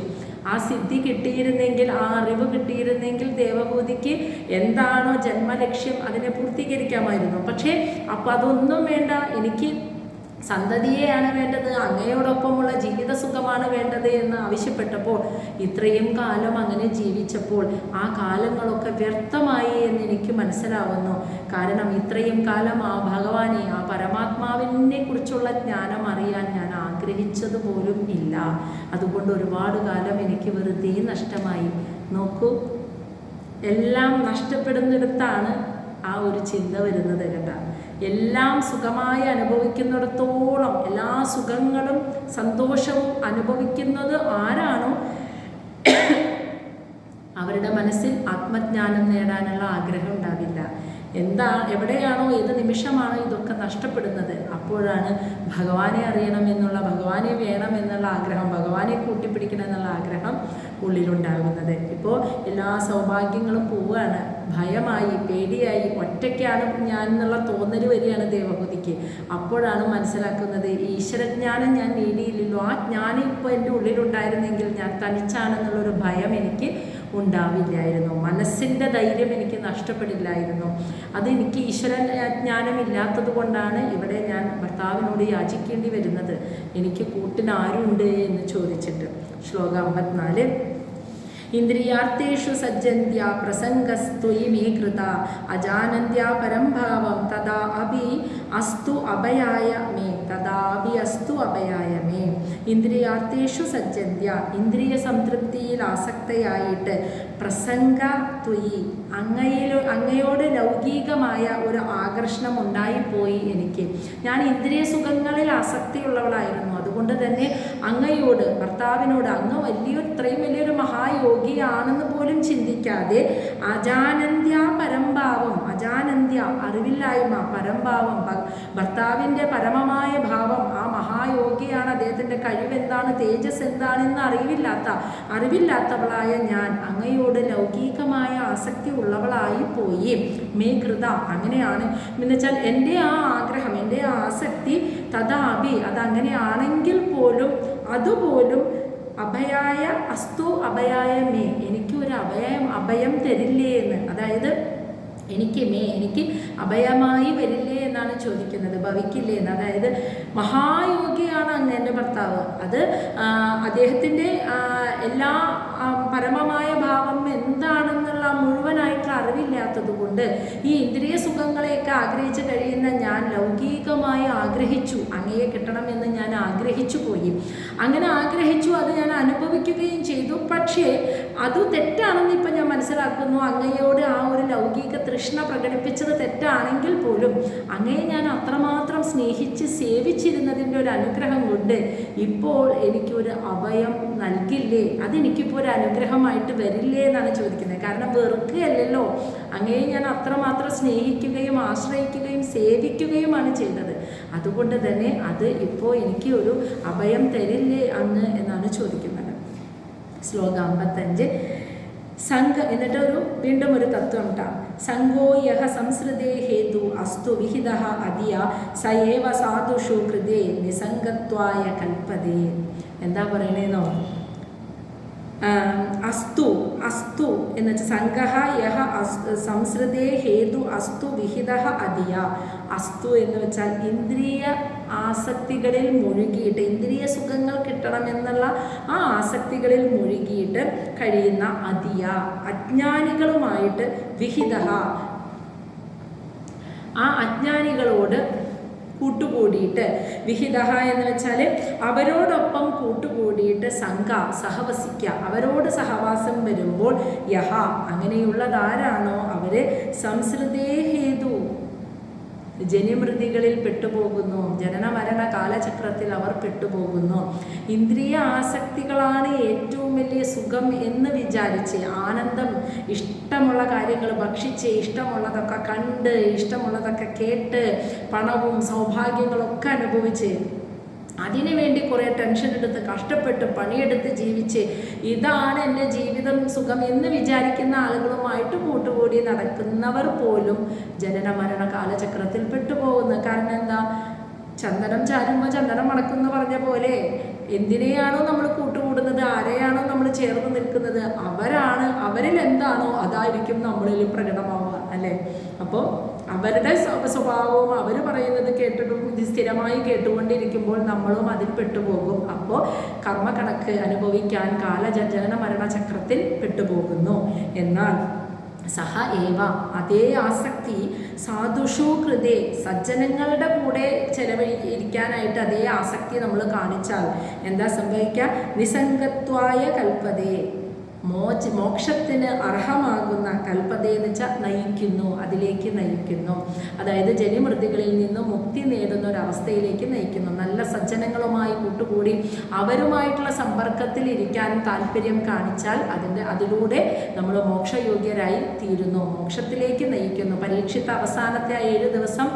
ആ സിദ്ധി കിട്ടിയിരുന്നെങ്കിൽ, ആ അറിവ് കിട്ടിയിരുന്നെങ്കിൽ ദേവഹൂതിക്ക് എന്താണോ ജന്മലക്ഷ്യം അതിനെ പൂർത്തീകരിക്കാമായിരുന്നു. പക്ഷേ അപ്പം അതൊന്നും വേണ്ട, എനിക്ക് സന്തതിയെയാണ് വേണ്ടത്, അങ്ങയോടൊപ്പമുള്ള ജീവിത സുഖമാണ് വേണ്ടത് എന്ന് ആവശ്യപ്പെട്ടപ്പോൾ, ഇത്രയും കാലം അങ്ങനെ ജീവിച്ചപ്പോൾ ആ കാലങ്ങളൊക്കെ വ്യർത്ഥമായി എന്ന് എനിക്ക് മനസ്സിലാവുന്നു. കാരണം ഇത്രയും കാലം ആ ഭഗവാനെ, ആ പരമാത്മാവിനെ കുറിച്ചുള്ള ജ്ഞാനം അറിയാൻ ഞാൻ ആഗ്രഹിച്ചത് പോലും ഇല്ല. അതുകൊണ്ട് ഒരുപാട് കാലം എനിക്ക് വെറുതെ നഷ്ടമായി. നോക്കൂ, എല്ലാം നഷ്ടപ്പെടുന്നിടത്താണ് ആ ഒരു ചിന്ത വരുന്നത് കണ്ട. എല്ലാം സുഖമായി അനുഭവിക്കുന്നിടത്തോളം, എല്ലാ സുഖങ്ങളും സന്തോഷവും അനുഭവിക്കുന്നത് ആരാണോ അവരുടെ മനസ്സിൽ ആത്മജ്ഞാനം നേടാനുള്ള ആഗ്രഹം ഉണ്ടാവില്ല. എവിടെയാണോ, ഏത് നിമിഷമാണോ ഇതൊക്കെ നഷ്ടപ്പെടുന്നത്, അപ്പോഴാണ് ഭഗവാനെ അറിയണം എന്നുള്ള, ഭഗവാനെ വേണം എന്നുള്ള ആഗ്രഹം, ഭഗവാനെ കൂട്ടിപ്പിടിക്കണം എന്നുള്ള ആഗ്രഹം ഉള്ളിലുണ്ടാകുന്നത്. ഇപ്പോൾ എല്ലാ സൗഭാഗ്യങ്ങളും പോവുകയാണ്, ഭയമായി, പേടിയായി, ഒറ്റയ്ക്കാണ് ഞാൻ എന്നുള്ള തോന്നൽ വരികയാണ് ദേവഹൂതിക്ക്. അപ്പോഴാണ് മനസ്സിലാക്കുന്നത്, ഈശ്വരജ്ഞാനം ഞാൻ നേടിയില്ലല്ലോ, ആ ജ്ഞാനം ഇപ്പോൾ എൻ്റെ ഉള്ളിലുണ്ടായിരുന്നെങ്കിൽ ഞാൻ തനിച്ചാണെന്നുള്ളൊരു ഭയം എനിക്ക് ഉണ്ടാവില്ലായിരുന്നു, മനസ്സിൻ്റെ ധൈര്യം എനിക്ക് നഷ്ടപ്പെടില്ലായിരുന്നു. അതെനിക്ക് ഈശ്വരജ്ഞാനമില്ലാത്തത് കൊണ്ടാണ് ഇവിടെ ഞാൻ ഭർത്താവിനോട് യാചിക്കേണ്ടി വരുന്നത്, എനിക്ക് കൂട്ടിനാരുണ്ട് എന്ന് ചോദിച്ചിട്ട്. ശ്ലോകം 54. ഇന്ദ്രിയാർത്ഥേഷു സജ്ജന്ത്യ പ്രസംഗസ്ത്വയി മേ കൃത അജാനന്ത്യ പരംഭാവം തഥാ അഭി അസ്തു അഭയായ മേ, തഥാ അഭി അസ്തു അഭയായ മേ. ഇന്ദ്രിയാർത്ഥേഷു സജ്ജന്ത്യ, ഇന്ദ്രിയ സംതൃപ്തിയിൽ ആസക്തയായിട്ട്, പ്രസംഗ ത്വയി, അങ്ങയോട് ലൗകികമായ ഒരു ആകർഷണം ഉണ്ടായിപ്പോയി എനിക്ക്. ഞാൻ ഇന്ദ്രിയ സുഖങ്ങളിൽ ആസക്തിയുള്ളവളായിരുന്നു. അതുകൊണ്ട് തന്നെ അങ്ങയോട്, ഭർത്താവിനോട്, അങ്ങ് ഇത്രയും വലിയൊരു മഹായോഗിയാണെന്ന് പോലും ചിന്തിക്കാതെ, അജാനന്ത്യ പരംഭാവം, അജാനന്ത്യ അറിവില്ലായ്മ, പരംഭാവം ഭർത്താവിൻ്റെ പരമമായ ഭാവം, ആ മഹായോഗിയാണ്, അദ്ദേഹത്തിൻ്റെ കഴിവെന്താണ്, തേജസ് എന്താണെന്ന് അറിവില്ലാത്തവളായ ഞാൻ അങ്ങയോട് ലൗകികമായ ആസക്തി ഉള്ളവളായി പോയി. മേ കൃത, അങ്ങനെയാണ് എന്നുവെച്ചാൽ എൻ്റെ ആ ആഗ്രഹം, എൻ്റെ ആ ആസക്തി, തഥാപി അതങ്ങനെയാണെങ്കിൽ പോലും, അതുപോലും അഭയായ അസ്തു അഭയായ മേ, എനിക്ക് ഒരു അഭയം തരില്ലേ എന്ന്, അതായത് എനിക്ക് അഭയമായി വരില്ലേ എന്നാണ് ചോദിക്കുന്നത്, ഭവിക്കില്ലേ എന്ന്. അതായത് മഹായോഗിയാണ് അങ്ങ് എൻ്റെ ഭർത്താവ്, അത് അദ്ദേഹത്തിൻ്റെ എല്ലാ പരമമായ ഭാവം എന്താണെന്നുള്ള മുഴുവനായിട്ടുള്ള അറിവില്ലാത്തത് കൊണ്ട് ഈ ഇന്ദ്രിയ സുഖങ്ങളെയൊക്കെ ആഗ്രഹിച്ച് കഴിയുന്ന ഞാൻ ലൗകികമായി ആഗ്രഹിച്ചു, അങ്ങയെ കിട്ടണമെന്ന് ഞാൻ ആഗ്രഹിച്ചു പോയി. അങ്ങനെ ആഗ്രഹിച്ചു, അത് ഞാൻ അനുഭവിക്കുകയും ചെയ്തു. പക്ഷേ അത് തെറ്റാണെന്ന് ഇപ്പം ഞാൻ മനസ്സിലാക്കുന്നു. അങ്ങയോട് ആ ഒരു ലൗകിക തൃഷ്ണ പ്രകടിപ്പിച്ചത് തെറ്റാണെങ്കിൽ പോലും അങ്ങയെ ഞാൻ അത്രമാത്രം സ്നേഹിച്ച് സേവിച്ചിരുന്നതിൻ്റെ ഒരു അനുഗ്രഹം കൊണ്ട് ഇപ്പോൾ എനിക്കൊരു അഭയം നൽകില്ലേ, അതെനിക്കിപ്പോൾ ഒരു അനുഗ്രഹമായിട്ട് വരില്ലേ എന്നാണ് ചോദിക്കുന്നത്. കാരണം വെറുക്കുകയല്ലല്ലോ, അങ്ങയെ ഞാൻ അത്രമാത്രം സ്നേഹിക്കുകയും ആശ്രയിക്കുകയും സേവിക്കുകയുമാണ് ചെയ്തത്. അതുകൊണ്ട് തന്നെ അത് ഇപ്പോൾ എനിക്ക് ഒരു അഭയം തരില്ലേ അങ്ങ് എന്നാണ് ചോദിക്കുന്നത്. ശ്ലോകം 55. എന്നിട്ട് വീണ്ടും ഒരു തത്വം ഉണ്ടാ. സംഗോ യഹ സംസൃതേ ഹേതു അസ്തു വിഹിത അധിയ സയേവ സാധുഷു കൃതേ നിസംഗത്വായ കൽപ്പതേ. എന്താ പറയണേന്നോ, അസ്തു അസ്തു എന്ന് വെച്ചാൽ സംഘഹ യഹ സംസൃതേ ഹേതു അസ്തു വിഹിത അധിയ. അസ്തു എന്ന് വെച്ചാൽ ഇന്ദ്രിയ ആസക്തികളിൽ മുഴുകിയിട്ട്, ഇന്ദ്രിയ സുഖങ്ങൾ കിട്ടണമെന്നുള്ള ആ ആസക്തികളിൽ മുഴുകിയിട്ട് കഴിയുന്ന അധിയ അജ്ഞാനികളുമായിട്ട് വിഹിത, ആ അജ്ഞാനികളോട് കൂട്ടുകൂടിയിട്ട്, വിഹിത എന്ന് വെച്ചാൽ അവരോടൊപ്പം കൂട്ടുകൂടിയിട്ട് സഹവസിക്കുക, അവരോട് സഹവാസം വരുമ്പോൾ യഹ അങ്ങനെയുള്ളതാരാണോ അവര് സംസൃതേ ഹേതു ജനിമൃതികളിൽ പെട്ടുപോകുന്നു, ജനന മരണ കാലചക്രത്തിൽ അവർ പെട്ടുപോകുന്നു. ഇന്ദ്രിയ ആസക്തികളാണ് ഏറ്റവും വലിയ സുഖം എന്ന് വിചാരിച്ച്, ആനന്ദം, ഇഷ്ടമുള്ള കാര്യങ്ങൾ ഭക്ഷിച്ച്, ഇഷ്ടമുള്ളതൊക്കെ കണ്ട്, ഇഷ്ടമുള്ളതൊക്കെ കേട്ട്, പണവും സൗഭാഗ്യങ്ങളൊക്കെ അനുഭവിച്ച്, അതിനു വേണ്ടി കുറേ ടെൻഷൻ എടുത്ത് കഷ്ടപ്പെട്ട് പണിയെടുത്ത് ജീവിച്ച് ഇതാണ് എൻ്റെ ജീവിതം സുഖം എന്ന് വിചാരിക്കുന്ന ആളുകളുമായിട്ട് കൂട്ടുകൂടി നടക്കുന്നവർ പോലും ജനന മരണ കാലചക്രത്തിൽ പെട്ടുപോകുന്നു. കാരണം എന്താ? ചന്ദനം ചാരുമ്പോൾ ചന്ദനം മണക്കുമെന്ന് പറഞ്ഞ പോലെ എന്തിനെയാണോ നമ്മൾ കൂട്ടുകൂടുന്നത്, ആരെയാണോ നമ്മൾ ചേർന്ന് നിൽക്കുന്നത്, അവരിൽ എന്താണോ അതായിരിക്കും നമ്മളിൽ പ്രകടമാവുക, അല്ലേ? അപ്പോൾ അവരുടെ സ്വഭാവവും അവർ പറയുന്നത് കേട്ടിട്ടും ഇത് സ്ഥിരമായി കേട്ടുകൊണ്ടിരിക്കുമ്പോൾ നമ്മളും അതിൽ പെട്ടുപോകും. അപ്പോൾ കർമ്മക്കണക്ക് അനുഭവിക്കാൻ ജനന മരണ ചക്രത്തിൽ പെട്ടുപോകുന്നു. എന്നാൽ സഹ ഏവ അതേ ആസക്തി സാധുഷു കൃതേ സജ്ജനങ്ങളുടെ കൂടെ ഇരിക്കാനായിട്ട് അതേ ആസക്തി നമ്മൾ കാണിച്ചാൽ എന്താ സംഭവിക്കുക? നിസംഗത്വായ കൽപ്പതേ മോക്ഷത്തിന് അർഹമാകുന്ന കൽപ്പതയെന്ന് വെച്ചാൽ നയിക്കുന്നു, അതിലേക്ക് നയിക്കുന്നു. അതായത് ജനിമൃതികളിൽ നിന്നും മുക്തി നേടുന്ന ഒരവസ്ഥയിലേക്ക് നയിക്കുന്നു. നല്ല സജ്ജനങ്ങളുമായി കൂട്ടുകൂടി അവരുമായിട്ടുള്ള സമ്പർക്കത്തിൽ ഇരിക്കാൻ താല്പര്യം കാണിച്ചാൽ അതിലൂടെ നമ്മൾ മോക്ഷയോഗ്യരായി തീരുന്നു, മോക്ഷത്തിലേക്ക് നയിക്കുന്നു. പരീക്ഷിത അവസാനത്തെ 7 ദിവസം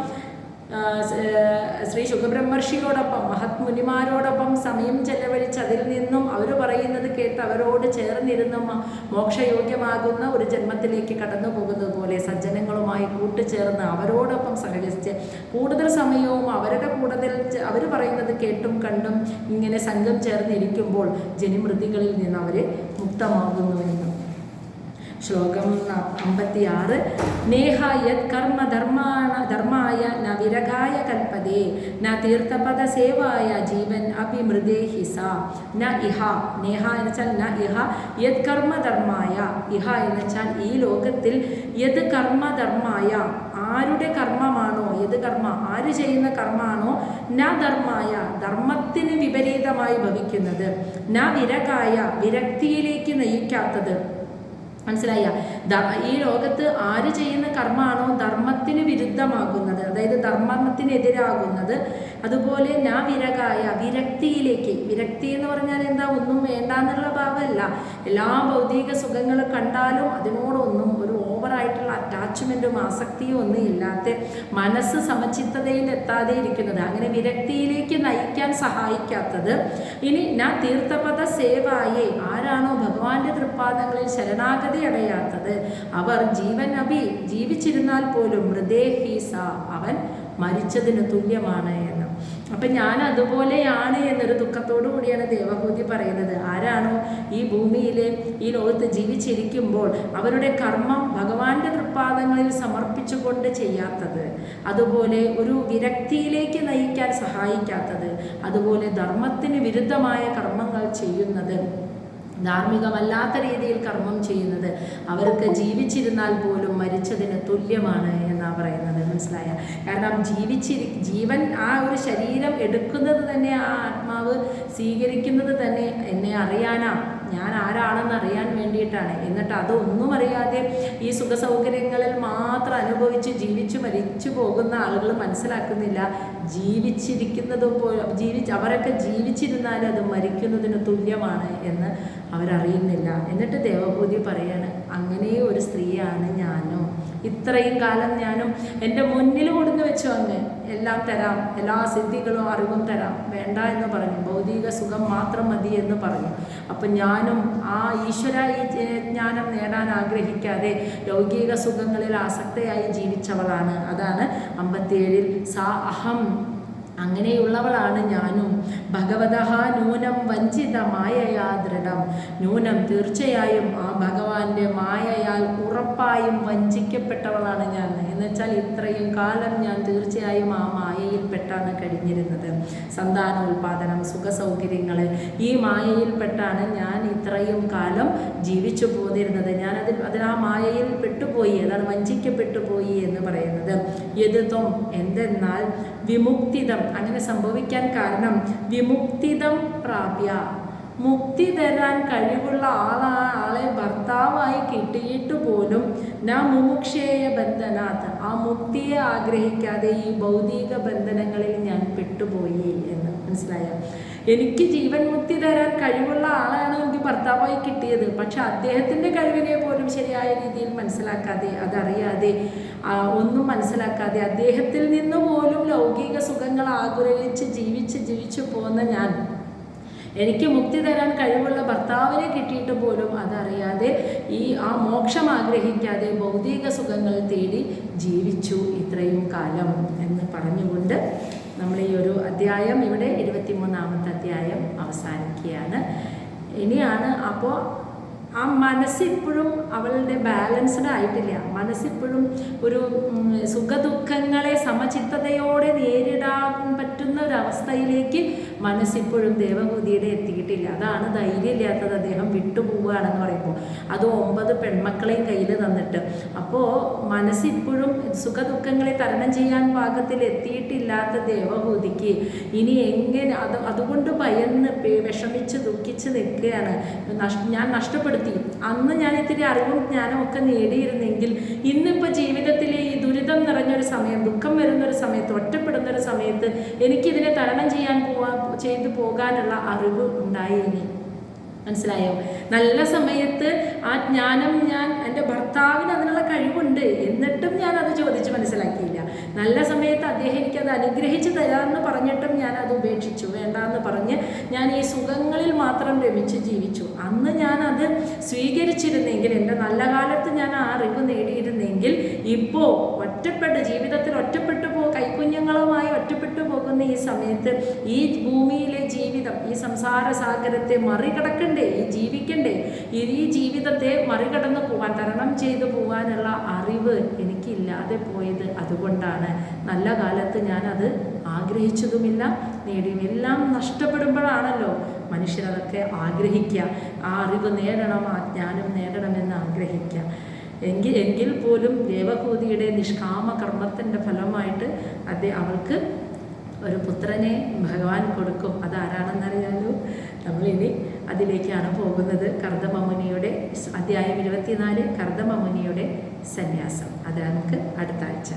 ശ്രീ ശുഖബ്രഹ്മർഷിയോടൊപ്പം മഹത്മുനിമാരോടൊപ്പം സമയം ചെലവഴിച്ച് അതിൽ നിന്നും അവർ പറയുന്നത് കേട്ട് അവരോട് ചേർന്നിരുന്ന മോക്ഷയോഗ്യമാകുന്ന ഒരു ജന്മത്തിലേക്ക് കടന്നു പോകുന്നത് പോലെ സജ്ജനങ്ങളുമായി കൂട്ടുചേർന്ന് അവരോടൊപ്പം സഹകരിച്ച് കൂടുതൽ സമയവും അവരുടെ കൂടുതൽ അവർ പറയുന്നത് കേട്ടും കണ്ടും ഇങ്ങനെ സംഘം ചേർന്നിരിക്കുമ്പോൾ ജനിമൃതികളിൽ നിന്ന് അവർ മുക്തമാകുന്നു എന്ന്. ശ്ലോകം 56. നേഹ യത് കർമ്മ ധർമായ ന വിരകായ കൽപ്പതേ ന തീർത്ഥപദ സേവായ ജീവൻ അഭിമൃതേ ഹിസ ന ഇഹ. നേഹ എന്ന് വെച്ചാൽ ന ഇഹ യത് കർമ്മധർമായ. ഇഹ എന്ന് വെച്ചാൽ ഈ ലോകത്തിൽ യത് കർമ്മധർമായ ആരുടെ കർമ്മമാണോ, ഏത് കർമ്മ ആര് ചെയ്യുന്ന കർമ്മമാണോ ന ധർമായ ധർമ്മത്തിന് വിപരീതമായി ഭവിക്കുന്നത്, ന വിരകായ വിരക്തിയിലേക്ക് നയിക്കാത്തത്. മനസ്സിലായ? ഈ ലോകത്ത് ആര് ചെയ്യുന്ന കർമ്മമാണോ ധർമ്മത്തിന് വിരുദ്ധമാകുന്നത്, അതായത് ധർമ്മത്തിനെതിരാകുന്നത്, അതുപോലെ നാ വിരകായ വിരക്തിയിലേക്ക്. വിരക്തി എന്ന് പറഞ്ഞാൽ എന്താ? ഒന്നും വേണ്ട എന്നുള്ള ഭാവമല്ല. എല്ലാ ഭൗതിക സുഖങ്ങൾ കണ്ടാലും അതിനോടൊന്നും ഒരു ഓവറായിട്ടുള്ള അറ്റാച്ച്മെൻറ്റും ആസക്തിയും ഒന്നും ഇല്ലാത്ത മനസ്സ് സമചിത്തതയിൽ എത്താതെ ഇരിക്കുന്നത്, അങ്ങനെ വിരക്തിയിലേക്ക് നയിക്കാൻ സഹായിക്കാത്തത്. ഇനി നാ തീർത്ഥപദ സേവായേ ആരാണോ ഭഗവാന്റെ തൃപ്പാദങ്ങളിൽ ശരണാഗതി അടയാത്തത് അവർ ജീവൻ ജീവിച്ചിരുന്നാൽ പോലും മൃതേ ഹീസ അവൻ മരിച്ചതിന് തുല്യമാണ് എന്ന്. അപ്പം ഞാൻ അതുപോലെയാണ് എന്നൊരു ദുഃഖത്തോടു കൂടിയാണ് ദേവഹൂതി പറയുന്നത്. ആരാണോ ഈ ഭൂമിയിൽ ഈ ലോകത്ത് ജീവിച്ചിരിക്കുമ്പോൾ അവരുടെ കർമ്മം ഭഗവാന്റെ തൃപ്പാദങ്ങളിൽ സമർപ്പിച്ചുകൊണ്ട് ചെയ്യാത്തത്, അതുപോലെ ഒരു വിരക്തിയിലേക്ക് നയിക്കാൻ സഹായിക്കാത്തത്, അതുപോലെ ധർമ്മത്തിന് വിരുദ്ധമായ കർമ്മങ്ങൾ ചെയ്യുന്നത്, ധാർമ്മികമല്ലാത്ത രീതിയിൽ കർമ്മം ചെയ്യുന്നത് അവർക്ക് ജീവിച്ചിരുന്നാൽ പോലും മരിച്ചതിന് തുല്യമാണ് എന്നാണ് പറയുന്നത്. മനസ്സിലായ? കാരണം ജീവൻ ആ ഒരു ശരീരം എടുക്കുന്നത് തന്നെ, ആ ആത്മാവ് സ്വീകരിക്കുന്നത് തന്നെ എന്നെ അറിയാനാ, ഞാൻ ആരാണെന്ന് അറിയാൻ വേണ്ടിയിട്ടാണ്. എന്നിട്ട് അതൊന്നും അറിയാതെ ഈ സുഖസൗകര്യങ്ങളിൽ മാത്രം അനുഭവിച്ച് ജീവിച്ചു മരിച്ചു പോകുന്ന ആളുകൾ മനസ്സിലാക്കുന്നില്ല, ജീവിച്ചിരിക്കുന്നത് അവരൊക്കെ ജീവിച്ചിരുന്നാൽ അത് മരിക്കുന്നതിന് തുല്യമാണ് എന്ന് അവരറിയുന്നില്ല. എന്നിട്ട് ദേവഭൂതി പറയാണ്, അങ്ങനെ ഒരു സ്ത്രീയാണ് ഞാനും. ഇത്രയും കാലം ഞാനും എൻ്റെ മുന്നിൽ കൊടുന്ന് വെച്ചു, അങ്ങ് എല്ലാം തരാം, എല്ലാ സിദ്ധികളും അറിവും തരാം, വേണ്ട എന്ന് പറഞ്ഞു, ഭൗതിക സുഖം മാത്രം മതി എന്ന് പറഞ്ഞു. അപ്പം ഞാനും ആ ഈശ്വര ജ്ഞാനം നേടാൻ ആഗ്രഹിക്കാതെ ലൗകിക സുഖങ്ങളിൽ ആസക്തയായി ജീവിച്ചവളാണ്. അതാണ് 57-ൽ സാ അഹം അങ്ങനെയുള്ളവളാണ് ഞാനും. ഭഗവതഃ നൂനം വഞ്ചിത മായയാ ദൃഢം. നൂനം തീർച്ചയായും ആ ഭഗവാന്റെ മായയാൽ ഉറപ്പായും വഞ്ചിക്കപ്പെട്ടവളാണ് ഞാൻ. എന്നുവെച്ചാൽ ഇത്രയും കാലം ഞാൻ തീർച്ചയായും ആ മായയിൽപ്പെട്ടാണ് കഴിഞ്ഞിരുന്നത്. സന്താനോൽപാദനം, സുഖസൗകര്യങ്ങൾ, ഈ മായയിൽപ്പെട്ടാണ് ഞാൻ ഇത്രയും കാലം ജീവിച്ചു പോന്നിരുന്നത്. അതിൽ ആ മായയിൽ പെട്ടുപോയി, അതാണ് വഞ്ചിക്കപ്പെട്ടു പോയി എന്ന് പറയുന്നത്. യതുത്വം എന്തെന്നാൽ വിമുക്തിതം, അങ്ങനെ സംഭവിക്കാൻ കാരണം വിമുക്തിതം പ്രാപ്യ, മുക്തി തരാൻ കഴിവുള്ള ആളെ ഭർത്താവായി കിട്ടിയിട്ട് പോലും മുമുക്ഷേയ ബന്ധനാഥ്, ആ മുക്തിയെ ആഗ്രഹിക്കാതെ ഈ ഭൗതിക ബന്ധനങ്ങളിൽ ഞാൻ പെട്ടുപോയി എന്ന് മനസ്സിലായോ? എനിക്ക് ജീവൻ മുക്തി തരാൻ കഴിവുള്ള ആളാണ് എനിക്ക് ഭർത്താവായി കിട്ടിയത്. പക്ഷെ അദ്ദേഹത്തിൻ്റെ കഴിവിനെ പോലും ശരിയായ രീതിയിൽ മനസ്സിലാക്കാതെ, അതറിയാതെ, ഒന്നും മനസ്സിലാക്കാതെ അദ്ദേഹത്തിൽ നിന്ന് പോലും ലൗകിക സുഖങ്ങൾ ആഗ്രഹിച്ച് ജീവിച്ചു പോകുന്ന ഞാൻ, എനിക്ക് മുക്തി തരാൻ കഴിവുള്ള ഭർത്താവിനെ കിട്ടിയിട്ട് പോലും അതറിയാതെ ആ മോക്ഷം ആഗ്രഹിക്കാതെ ഭൗതിക സുഖങ്ങൾ തേടി ജീവിച്ചു ഇത്രയും കാലം എന്ന് പറഞ്ഞുകൊണ്ട് നമ്മൾ ഈ ഒരു അധ്യായം ഇവിടെ 23-ാമത്തെ അധ്യായം അവസാനിക്കുകയാണ്. ഇനിയാണ് അപ്പോൾ ആ മനസ്സിപ്പോഴും അവളുടെ ബാലൻസ്ഡ് ആയിട്ടില്ല. മനസ്സിപ്പോഴും ഒരു സുഖദുഃഖങ്ങളെ സമചിത്തതയോടെ നേരിടാൻ പറ്റുന്ന ഒരവസ്ഥയിലേക്ക് മനസ്സിപ്പോഴും ദേവഹൂതിയുടെ എത്തിയിട്ടില്ല. അതാണ് ധൈര്യമില്ലാത്തത്. അദ്ദേഹം വിട്ടുപോവുകയാണെന്ന് പറയുമ്പോൾ അത് 9 പെൺമക്കളെയും കയ്യിൽ തന്നിട്ട്. അപ്പോൾ മനസ്സിപ്പോഴും സുഖദുഃഖങ്ങളെ തരണം ചെയ്യാൻ പാകത്തിൽ എത്തിയിട്ടില്ലാത്ത ദേവഹൂതിക്ക് ഇനി എങ്ങനെ അതുകൊണ്ട് ഭയന്ന് വിഷമിച്ച് ദുഃഖിച്ച് നിൽക്കുകയാണ്. ഞാൻ നഷ്ടപ്പെടുത്തി. അന്ന് ഞാൻ ഇത്തിരി അറിവും ജ്ഞാനം ഒക്കെ നേടിയിരുന്നെങ്കിൽ ഇന്നിപ്പോൾ ജീവിതത്തിലെ ഈ ദുരിതം നിറഞ്ഞൊരു സമയം, ദുഃഖം വരുന്നൊരു സമയത്ത്, ഒറ്റപ്പെടുന്നൊരു സമയത്ത് എനിക്കിതിനെ തരണം ചെയ്തു പോകാനുള്ള അറിവ് ഉണ്ടായേനെ. മനസ്സിലായോ? നല്ല സമയത്ത് ആ ജ്ഞാനം എൻ്റെ ഭർത്താവിന് അതിനുള്ള കഴിവുണ്ട്, എന്നിട്ടും ഞാൻ അത് ചോദിച്ച് മനസ്സിലാക്കിയില്ല. നല്ല സമയത്ത് അദ്ദേഹം എനിക്കത് അനുഗ്രഹിച്ച് തരാമെന്ന് പറഞ്ഞിട്ടും ഞാൻ അത് ഉപേക്ഷിച്ചു, വേണ്ടാന്ന് പറഞ്ഞ് ഞാൻ ഈ സുഖങ്ങളിൽ മാത്രം രമിച്ച് ജീവിച്ചു. അന്ന് ഞാൻ അത് സ്വീകരിച്ചിരുന്നെങ്കിൽ, എൻ്റെ നല്ല കാലത്ത് ഞാൻ ആ അറിവ് നേടിയിരുന്നെങ്കിൽ ഇപ്പോൾ ജീവിതത്തിൽ ഒറ്റപ്പെട്ടു കൈക്കുഞ്ഞുങ്ങളുമായി ഒറ്റപ്പെട്ടു പോകുന്ന ഈ സമയത്ത് ഈ ഭൂമിയിലെ ജീവിതം, ഈ സംസാര സാഗരത്തെ മറികടക്കണ്ടേ, ജീവിക്കണ്ടേ, ഈ ജീവിതത്തെ മറികടന്ന് പോകാൻ, തരണം ചെയ്തു പോകാനുള്ള അറിവ് എനിക്കില്ലാതെ പോയത് അതുകൊണ്ടാണ്. നല്ല കാലത്ത് ഞാനത് ആഗ്രഹിച്ചതുമില്ല, നേടിയും. എല്ലാം നഷ്ടപ്പെടുമ്പോഴാണല്ലോ മനുഷ്യരതൊക്കെ ആഗ്രഹിക്കുക. ആ അറിവ് നേടണം, ആ ജ്ഞാനം നേടണമെന്ന് ആഗ്രഹിക്കുക. എങ്കിൽ പോലും ദേവഹൂതിയുടെ നിഷ്കാമ കർമ്മത്തിൻ്റെ ഫലമായിട്ട് അവൾക്ക് ഒരു പുത്രനെ ഭഗവാൻ കൊടുക്കും. അതാരാണെന്നറിയാലോ? നമ്മളിനി അതിലേക്കാണ് പോകുന്നത്. കർദമമുനിയുടെ അധ്യായം 24, കർദമമുനിയുടെ സന്യാസം. അത് നമുക്ക് അടുത്ത ആഴ്ച